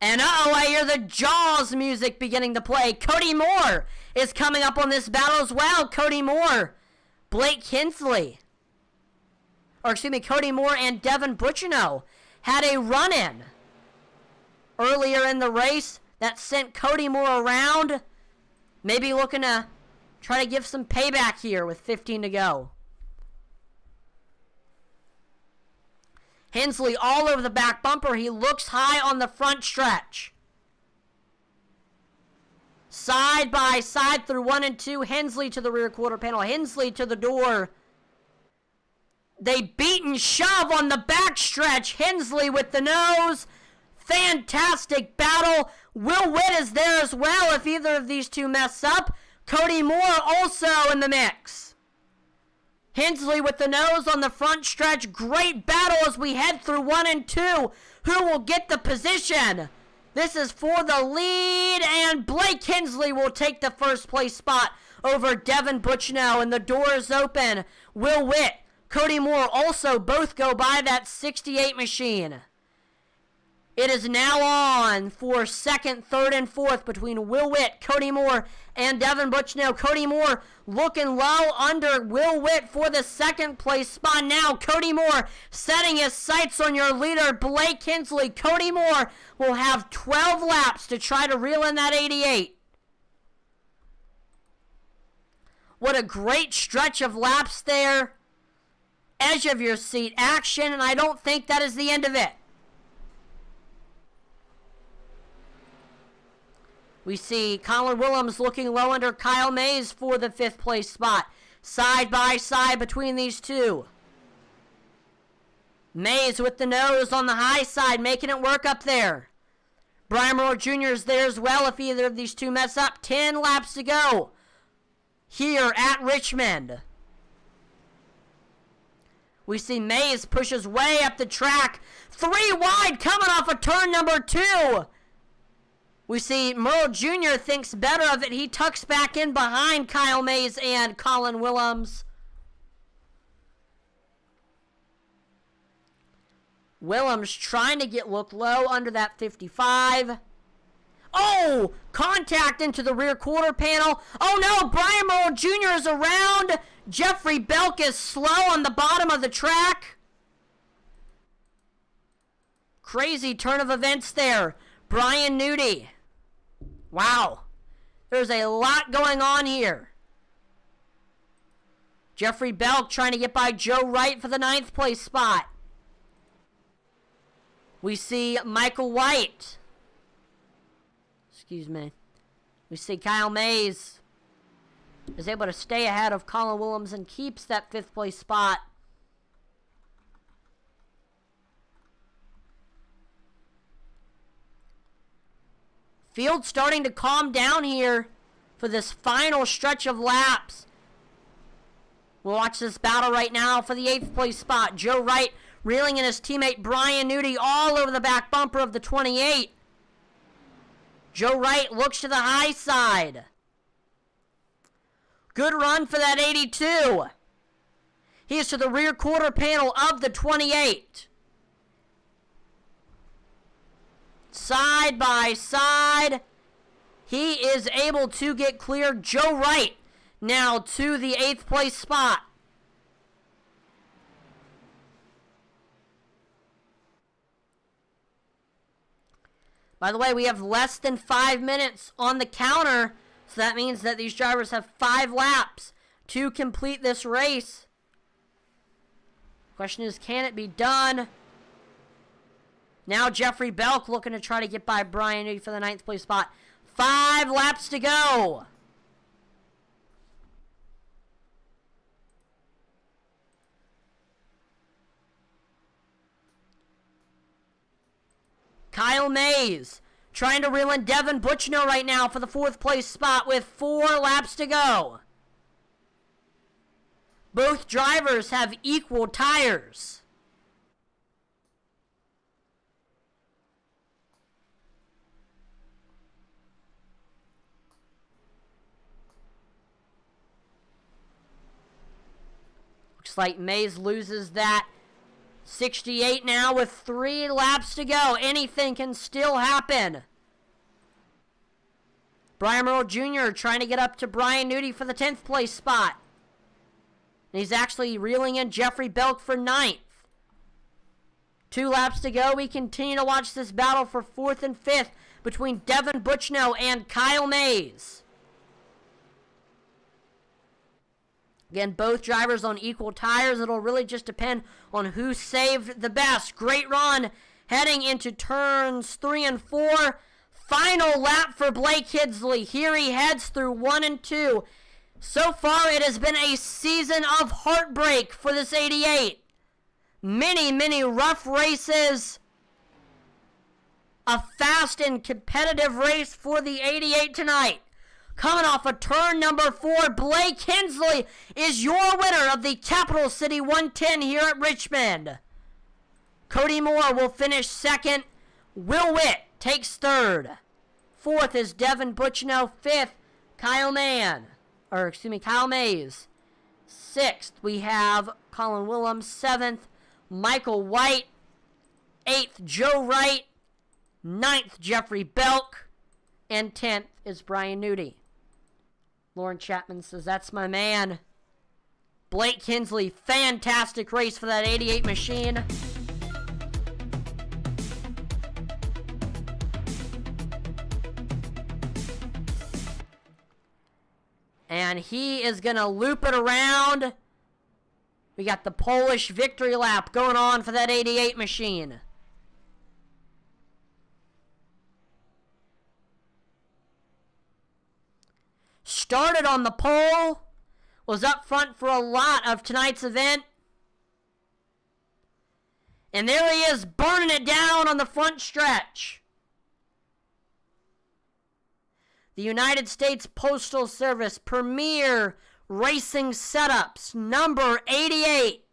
And uh-oh, I hear the Jaws music beginning to play. Cody Moore is coming up on this battle as well. Cody Moore, Blake Hensley. Or excuse me, Cody Moore and Devin Bucciano had a run-in earlier in the race that sent Cody Moore around. Maybe looking to try to give some payback here with 15 to go. Hensley all over the back bumper. He looks high on the front stretch. Side by side through 1 and 2. Hensley to the rear quarter panel. Hensley to the door. They beat and shove on the back stretch. Hensley with the nose. Fantastic battle. Will Witt is there as well if either of these two mess up. Cody Moore also in the mix. Hensley with the nose on the front stretch. Great battle as we head through 1 and 2. Who will get the position? This is for the lead, and Blake Hensley will take the first place spot over Devin Bucciano, and the door is open. Will Witt, Cody Moore also both go by that 68 machine. It is now on for second, third, and fourth between Will Witt, Cody Moore, and Devin Bucciano. Cody Moore looking low under Will Witt for the second place spot. Now Cody Moore setting his sights on your leader, Blake Hensley. Cody Moore will have 12 laps to try to reel in that 88. What a great stretch of laps there. Edge of your seat action, and I don't think that is the end of it. We see Colin Willems looking low under Kyle Mays for the 5th place spot. Side by side between these two. Mays with the nose on the high side, making it work up there. Brian Moore Jr. is there as well if either of these two mess up. 10 laps to go here at Richmond. We see Mays pushes way up the track. 3 wide coming off of turn number 2. We see Merle Jr. thinks better of it. He tucks back in behind Kyle Mays and Colin Willems. Willems trying to look low under that 55. Oh! Contact into the rear quarter panel. Oh no! Brian Merle Jr. is around. Jeffrey Belk is slow on the bottom of the track. Crazy turn of events there. Brian Nudie. Wow. There's a lot going on here. Jeffrey Belk trying to get by Joe Wright for the 9th place spot. We see Michael White. Excuse me. We see Kyle Mays is able to stay ahead of Colin Willems and keeps that 5th place spot. Field starting to calm down here for this final stretch of laps. We'll watch this battle right now for the 8th place spot. Joe Wright reeling in his teammate Brian Nudie all over the back bumper of the 28. Joe Wright looks to the high side. Good run for that 82. He is to the rear quarter panel of the 28. Side by side. He is able to get clear. Joe Wright now to the 8th place spot. By the way, we have less than 5 minutes on the counter, so that means that these drivers have 5 laps to complete this race. Question is, can it be done? Now Jeffrey Belk looking to try to get by Brian Nudie for the 9th place spot. 5 laps to go. Kyle Mays trying to reel in Devin Butchno right now for the 4th place spot with 4 laps to go. Both drivers have equal tires. Looks like Mays loses that 68 now with 3 laps to go. Anything can still happen. Brian Merle Jr. trying to get up to Brian Nudie for the 10th place spot. And he's actually reeling in Jeffrey Belk for 9th. 2 laps to go. We continue to watch this battle for 4th and 5th between Devin Butchno and Kyle Mays. Again, both drivers on equal tires. It'll really just depend on who saved the best. Great run heading into turns 3 and 4. Final lap for Blake Hidsley. Here he heads through 1 and 2. So far, it has been a season of heartbreak for this 88. Many, many rough races. A fast and competitive race for the 88 tonight. Coming off of turn number 4, Blake Hensley is your winner of the Capital City 110 here at Richmond. Cody Moore will finish 2nd. Will Witt takes 3rd. 4th is Devin Butchno. 5th, Kyle Mays. 6th, we have Colin Willems. 7th, Michael White. 8th, Joe Wright. 9th, Jeffrey Belk. And 10th is Brian Nudie. Lauren Chapman says, that's my man. Blake Hensley, fantastic race for that 88 machine. And he is going to loop it around. We got the Polish victory lap going on for that 88 machine. Started on the pole, was up front for a lot of tonight's event. And there he is, burning it down on the front stretch. The United States Postal Service Premier Racing Setups, number 88.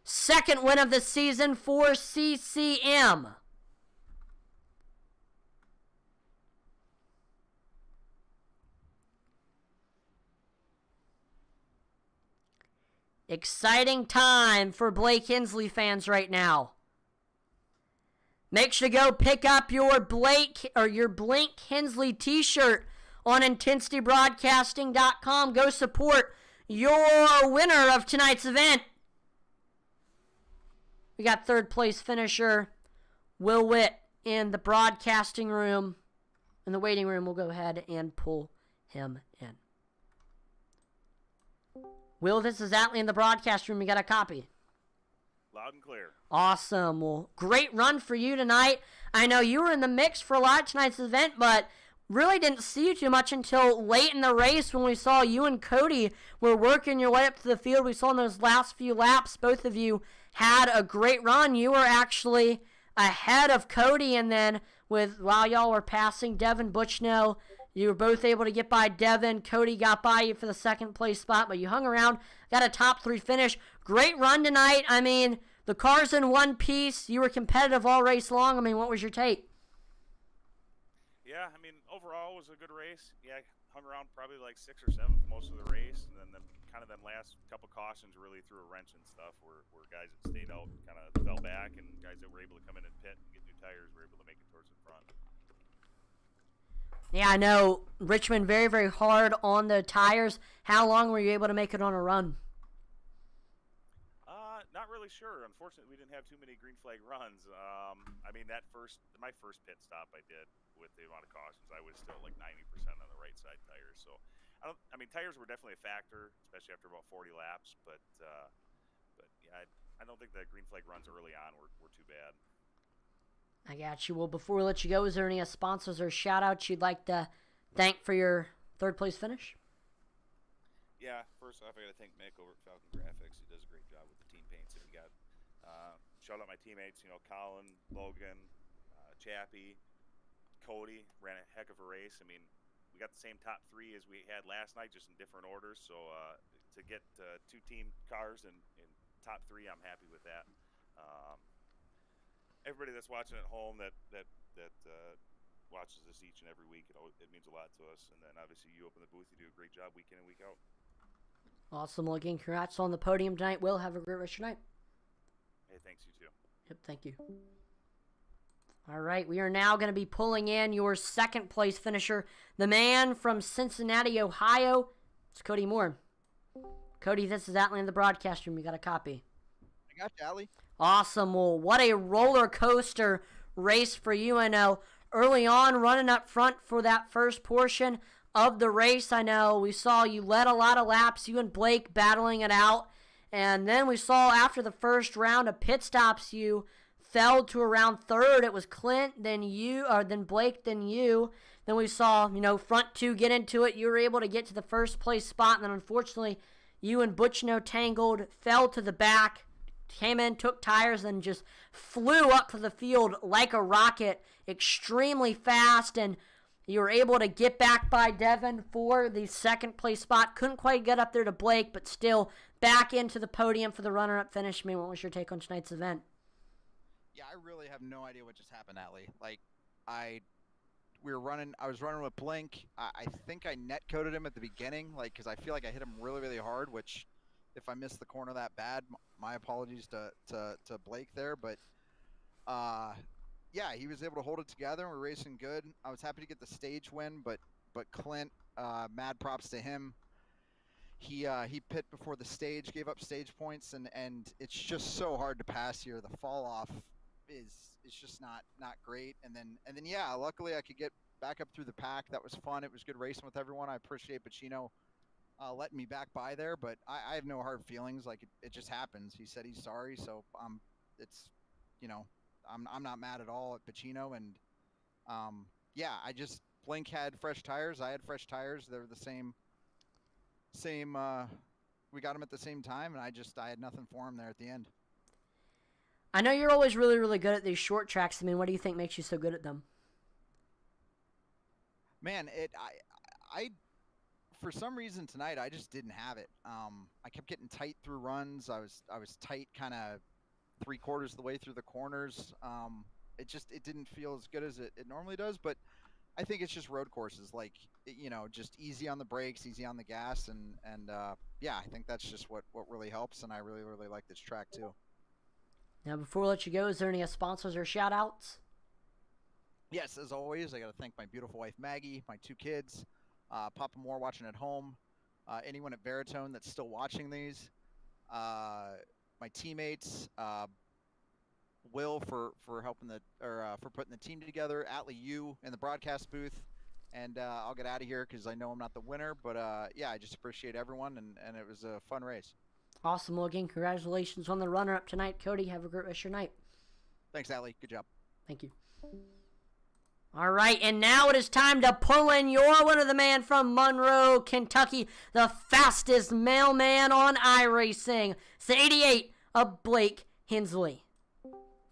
2nd win of the season for CCM. Exciting time for Blake Hensley fans right now. Make sure to go pick up your Blake or your Blake Hensley t-shirt on IntensityBroadcasting.com. Go support your winner of tonight's event. We got 3rd place finisher Will Witt in the broadcasting room. In the waiting room, we'll go ahead and pull him in. Will, this is Atlee in the broadcast room. You got a copy? Loud and clear. Awesome. Well, great run for you tonight. I know you were in the mix for a lot of tonight's event, but really didn't see you too much until late in the race when we saw you and Cody were working your way up to the field. We saw in those last few laps, both of you had a great run. You were actually ahead of Cody, and then while y'all were passing Devin Butchno, you were both able to get by Devin. Cody got by you for the 2nd place spot, but you hung around, got a top 3 finish. Great run tonight. I mean, the car's in one piece. You were competitive all race long. I mean, what was your take? Yeah, I mean, overall it was a good race. Yeah, I hung around probably like 6th or 7th most of the race, and then them last couple cautions really threw a wrench and stuff where guys that stayed out kind of fell back, and guys that were able to come in and pit and get new tires were able to make it towards the front. Yeah, I know Richmond very, very hard on the tires. How long were you able to make it on a run? Not really sure. Unfortunately, we didn't have too many green flag runs. I mean, my first pit stop I did with the amount of cautions, I was still like 90% on the right side tires. So, I mean, tires were definitely a factor, especially after about 40 laps. But yeah, I don't think the green flag runs early on were too bad. I got you. Well, before we let you go, is there any sponsors or shout-outs you'd like to thank for your 3rd place finish? Yeah, first off, I got to thank Mick over at Falcon Graphics. He does a great job with the team paints that we got. shout out my teammates. You know, Colin, Logan, Chappie, Cody ran a heck of a race. I mean, we got the same top 3 as we had last night, just in different orders. So to get 2 team cars in top 3, I'm happy with that. Everybody that's watching at home that watches this each and every week, it means a lot to us. And then obviously you open the booth, you do a great job week in and week out. Awesome looking. Congrats on the podium tonight. Will, have a great rest of your night. Hey, thanks, you too. Yep, thank you. All right, we are now going to be pulling in your second place finisher, the man from Cincinnati, Ohio. It's Cody Moore. Cody, this is Atlee in the broadcast room. You got a copy? I got you, Allie. Awesome. Well, what a roller coaster race for you. I know early on running up front for that first portion of the race. I know we saw you led a lot of laps, you and Blake battling it out. And then we saw after the first round of pit stops, you fell to around third. It was Clint, then you, or then Blake, then you. Then we saw, front 2 get into it. You were able to get to the first place spot, and then unfortunately, you and Butchino tangled, fell to the back, came in, took tires, and just flew up to the field like a rocket, extremely fast, and you were able to get back by Devin for the second place spot. Couldn't quite get up there to Blake, but still back into the podium for the runner-up finish. What was your take on tonight's event? Yeah, I really have no idea what just happened, Allie. Like, I was running with Blink. I think I net coded him at the beginning, because I feel like I hit him really, really hard, which if I missed the corner that bad, my apologies to Blake there. But, yeah, he was able to hold it together, and we're racing good. I was happy to get the stage win, but Clint, mad props to him. He pit before the stage, gave up stage points, and it's just so hard to pass here. The fall off is just not great. And then yeah, luckily I could get back up through the pack. That was fun. It was good racing with everyone. I appreciate Bacino letting me back by there, but I have no hard feelings. Like it just happens. He said he's sorry, so it's I'm not mad at all at Bacino. And yeah, Blink had fresh tires. I had fresh tires. They're the same. We got them at the same time, and I had nothing for him there at the end. I know you're always really, really good at these short tracks. What do you think makes you so good at them? Man, I for some reason tonight I just didn't have it. I kept getting tight through runs. I was tight kind of 3/4 of the way through the corners. It didn't feel as good as it normally does, but I think it's just road courses, just easy on the brakes, easy on the gas, and yeah, I think that's just what really helps, and I really, really like this track too. Now, before we let you go, is there any sponsors or shout-outs? Yes, as always, I got to thank my beautiful wife, Maggie, my 2 kids, Papa Moore watching at home, anyone at Baritone that's still watching these, my teammates, Will for helping for putting the team together, Atlee, you in the broadcast booth, and I'll get out of here because I know I'm not the winner, but yeah, I just appreciate everyone, and it was a fun race. Awesome. Well, again, congratulations on the runner-up tonight. Cody, have a great rest of your night. Thanks, Allie. Good job. Thank you. All right, and now it is time to pull in your winner, the man from Monroe, Kentucky, the fastest mailman on iRacing. It's the 88 of Blake Hensley.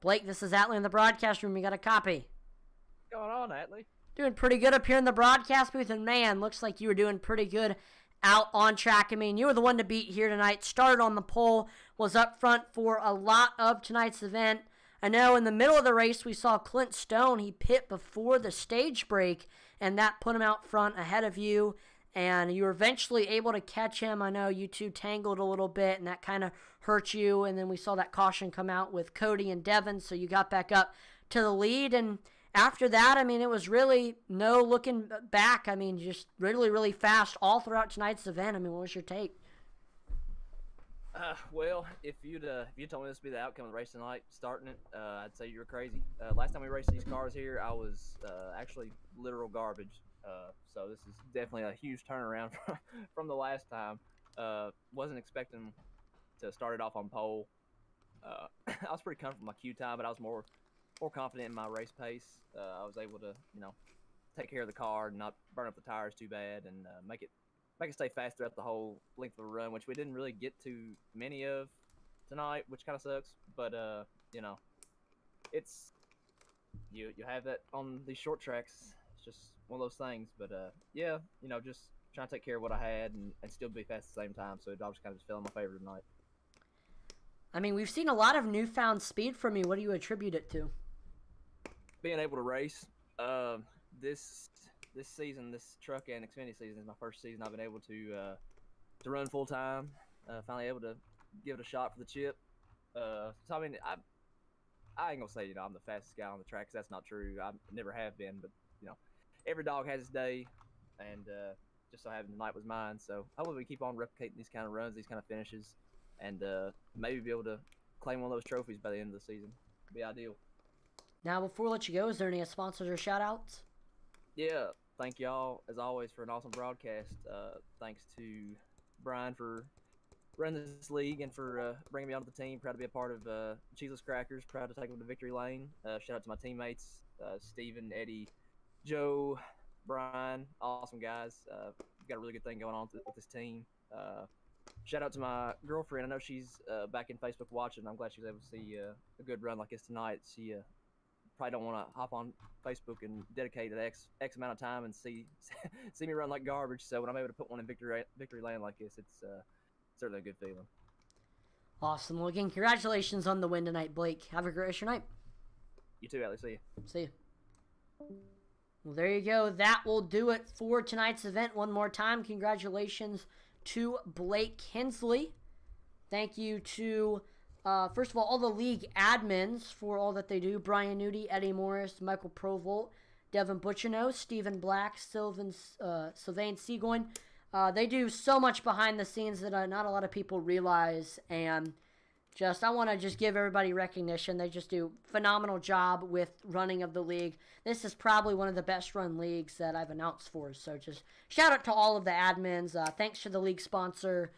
Blake, this is Atlee in the broadcast room. You got a copy? What's going on, Atlee? Doing pretty good up here in the broadcast booth, and man, looks like you were doing pretty good out on track. You were the one to beat here tonight. Started on the pole, was up front for a lot of tonight's event. I know in the middle of the race we saw Clint Stone. He pit before the stage break, and that put him out front ahead of you, and you were eventually able to catch him. I know you two tangled a little bit, and that kind of hurt you, and then we saw that caution come out with Cody and Devin, so you got back up to the lead, and after that, it was really no looking back. Just really, really fast all throughout tonight's event. What was your take? Well, if you told me this would be the outcome of the race tonight, starting it, I'd say you were crazy. Last time we raced these cars here, I was actually literal garbage. So this is definitely a huge turnaround from the last time. Wasn't expecting to start it off on pole. I was pretty comfortable with my queue time, but I was more confident in my race pace. I was able to, take care of the car and not burn up the tires too bad, and make it stay fast throughout the whole length of the run, which we didn't really get to many of tonight, which kind of sucks. But it's you have that on these short tracks. It's just one of those things. But yeah, just trying to take care of what I had and still be fast at the same time. So it all just kind of just fell in my favor tonight. I mean, we've seen a lot of newfound speed from you. What do you attribute it to? Being able to race. This season, this truck and Xfinity season is my first season I've been able to run full time. Finally able to give it a shot for the chip. So I mean, I ain't gonna say I'm the fastest guy on the track, 'cause that's not true. I never have been, but every dog has his day, and just so happened tonight was mine. So hopefully we keep on replicating these kind of runs, these kind of finishes, and maybe be able to claim one of those trophies by the end of the season. It'd be ideal. Now, before we let you go, is there any sponsors or shout-outs? Yeah, thank y'all as always for an awesome broadcast. Thanks to Brian for running this league and for bringing me onto the team. Proud to be a part of Cheeseless Crackers. Proud to take them to victory lane. Shout out to my teammates, Steven, Eddie, Joe, Brian. Awesome guys. We've got a really good thing going on with this team. Shout out to my girlfriend. I know she's back in Facebook watching. I'm glad she was able to see a good run like this tonight. She probably don't want to hop on Facebook and dedicate an X amount of time and see me run like garbage. So when I'm able to put one in victory lane like this, it's certainly a good feeling. Awesome. Well, again, congratulations on the win tonight, Blake. Have a great rest of your night. You too, Allie. See you. See you. Well, there you go. That will do it for tonight's event. One more time, congratulations to Blake Hensley. Thank you to, first of all the league admins for all that they do. Brian Nudie, Eddie Morris, Michael Provolt, Devin Butchino, Stephen Black, Sylvain Segoin. They do so much behind the scenes that not a lot of people realize, and I want to just give everybody recognition. They just do a phenomenal job with running of the league. This is probably one of the best run leagues that I've announced for, so just shout out to all of the admins. Thanks to the league sponsor,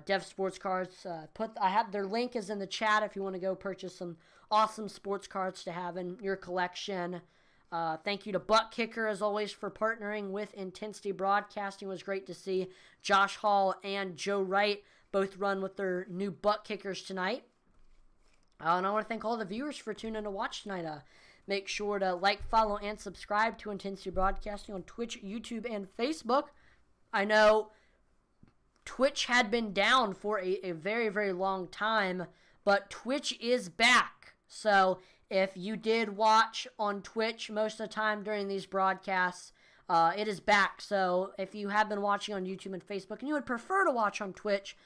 Dev Sports Cards. I have their link is in the chat if you want to go purchase some awesome sports cards to have in your collection. Thank you to Butt Kicker, as always, for partnering with Intensity Broadcasting. It was great to see Josh Hall and Joe Wright both run with their new butt kickers tonight. And I want to thank all the viewers for tuning in to watch tonight. Make sure to like, follow, and subscribe to Intensity Broadcasting on Twitch, YouTube, and Facebook. I know Twitch had been down for a very, very long time, but Twitch is back. So if you did watch on Twitch most of the time during these broadcasts, it is back. So if you have been watching on YouTube and Facebook and you would prefer to watch on Twitch,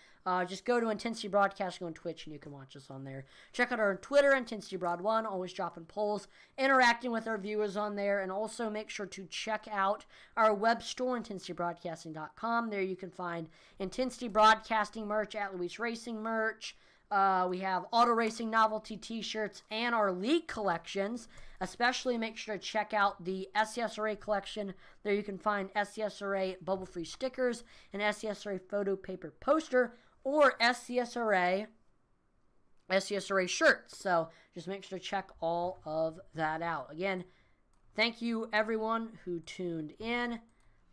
just go to Intensity Broadcasting on Twitch and you can watch us on there. Check out our Twitter, Intensity Broad 1, always dropping polls, interacting with our viewers on there, and also make sure to check out our web store, IntensityBroadcasting.com. There you can find Intensity Broadcasting merch, at Luis Racing merch. We have auto racing novelty t-shirts and our league collections. Especially make sure to check out the SCSRA collection. There you can find SCSRA bubble-free stickers, an SCSRA photo paper poster, or SCSRA shirts. So just make sure to check all of that out. Again, thank you everyone who tuned in.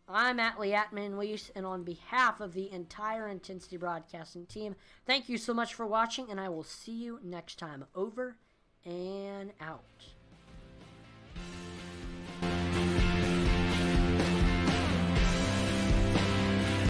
I'm Atlee Atman-Weiss, and on behalf of the entire Intensity Broadcasting team, thank you so much for watching, and I will see you next time. Over and out.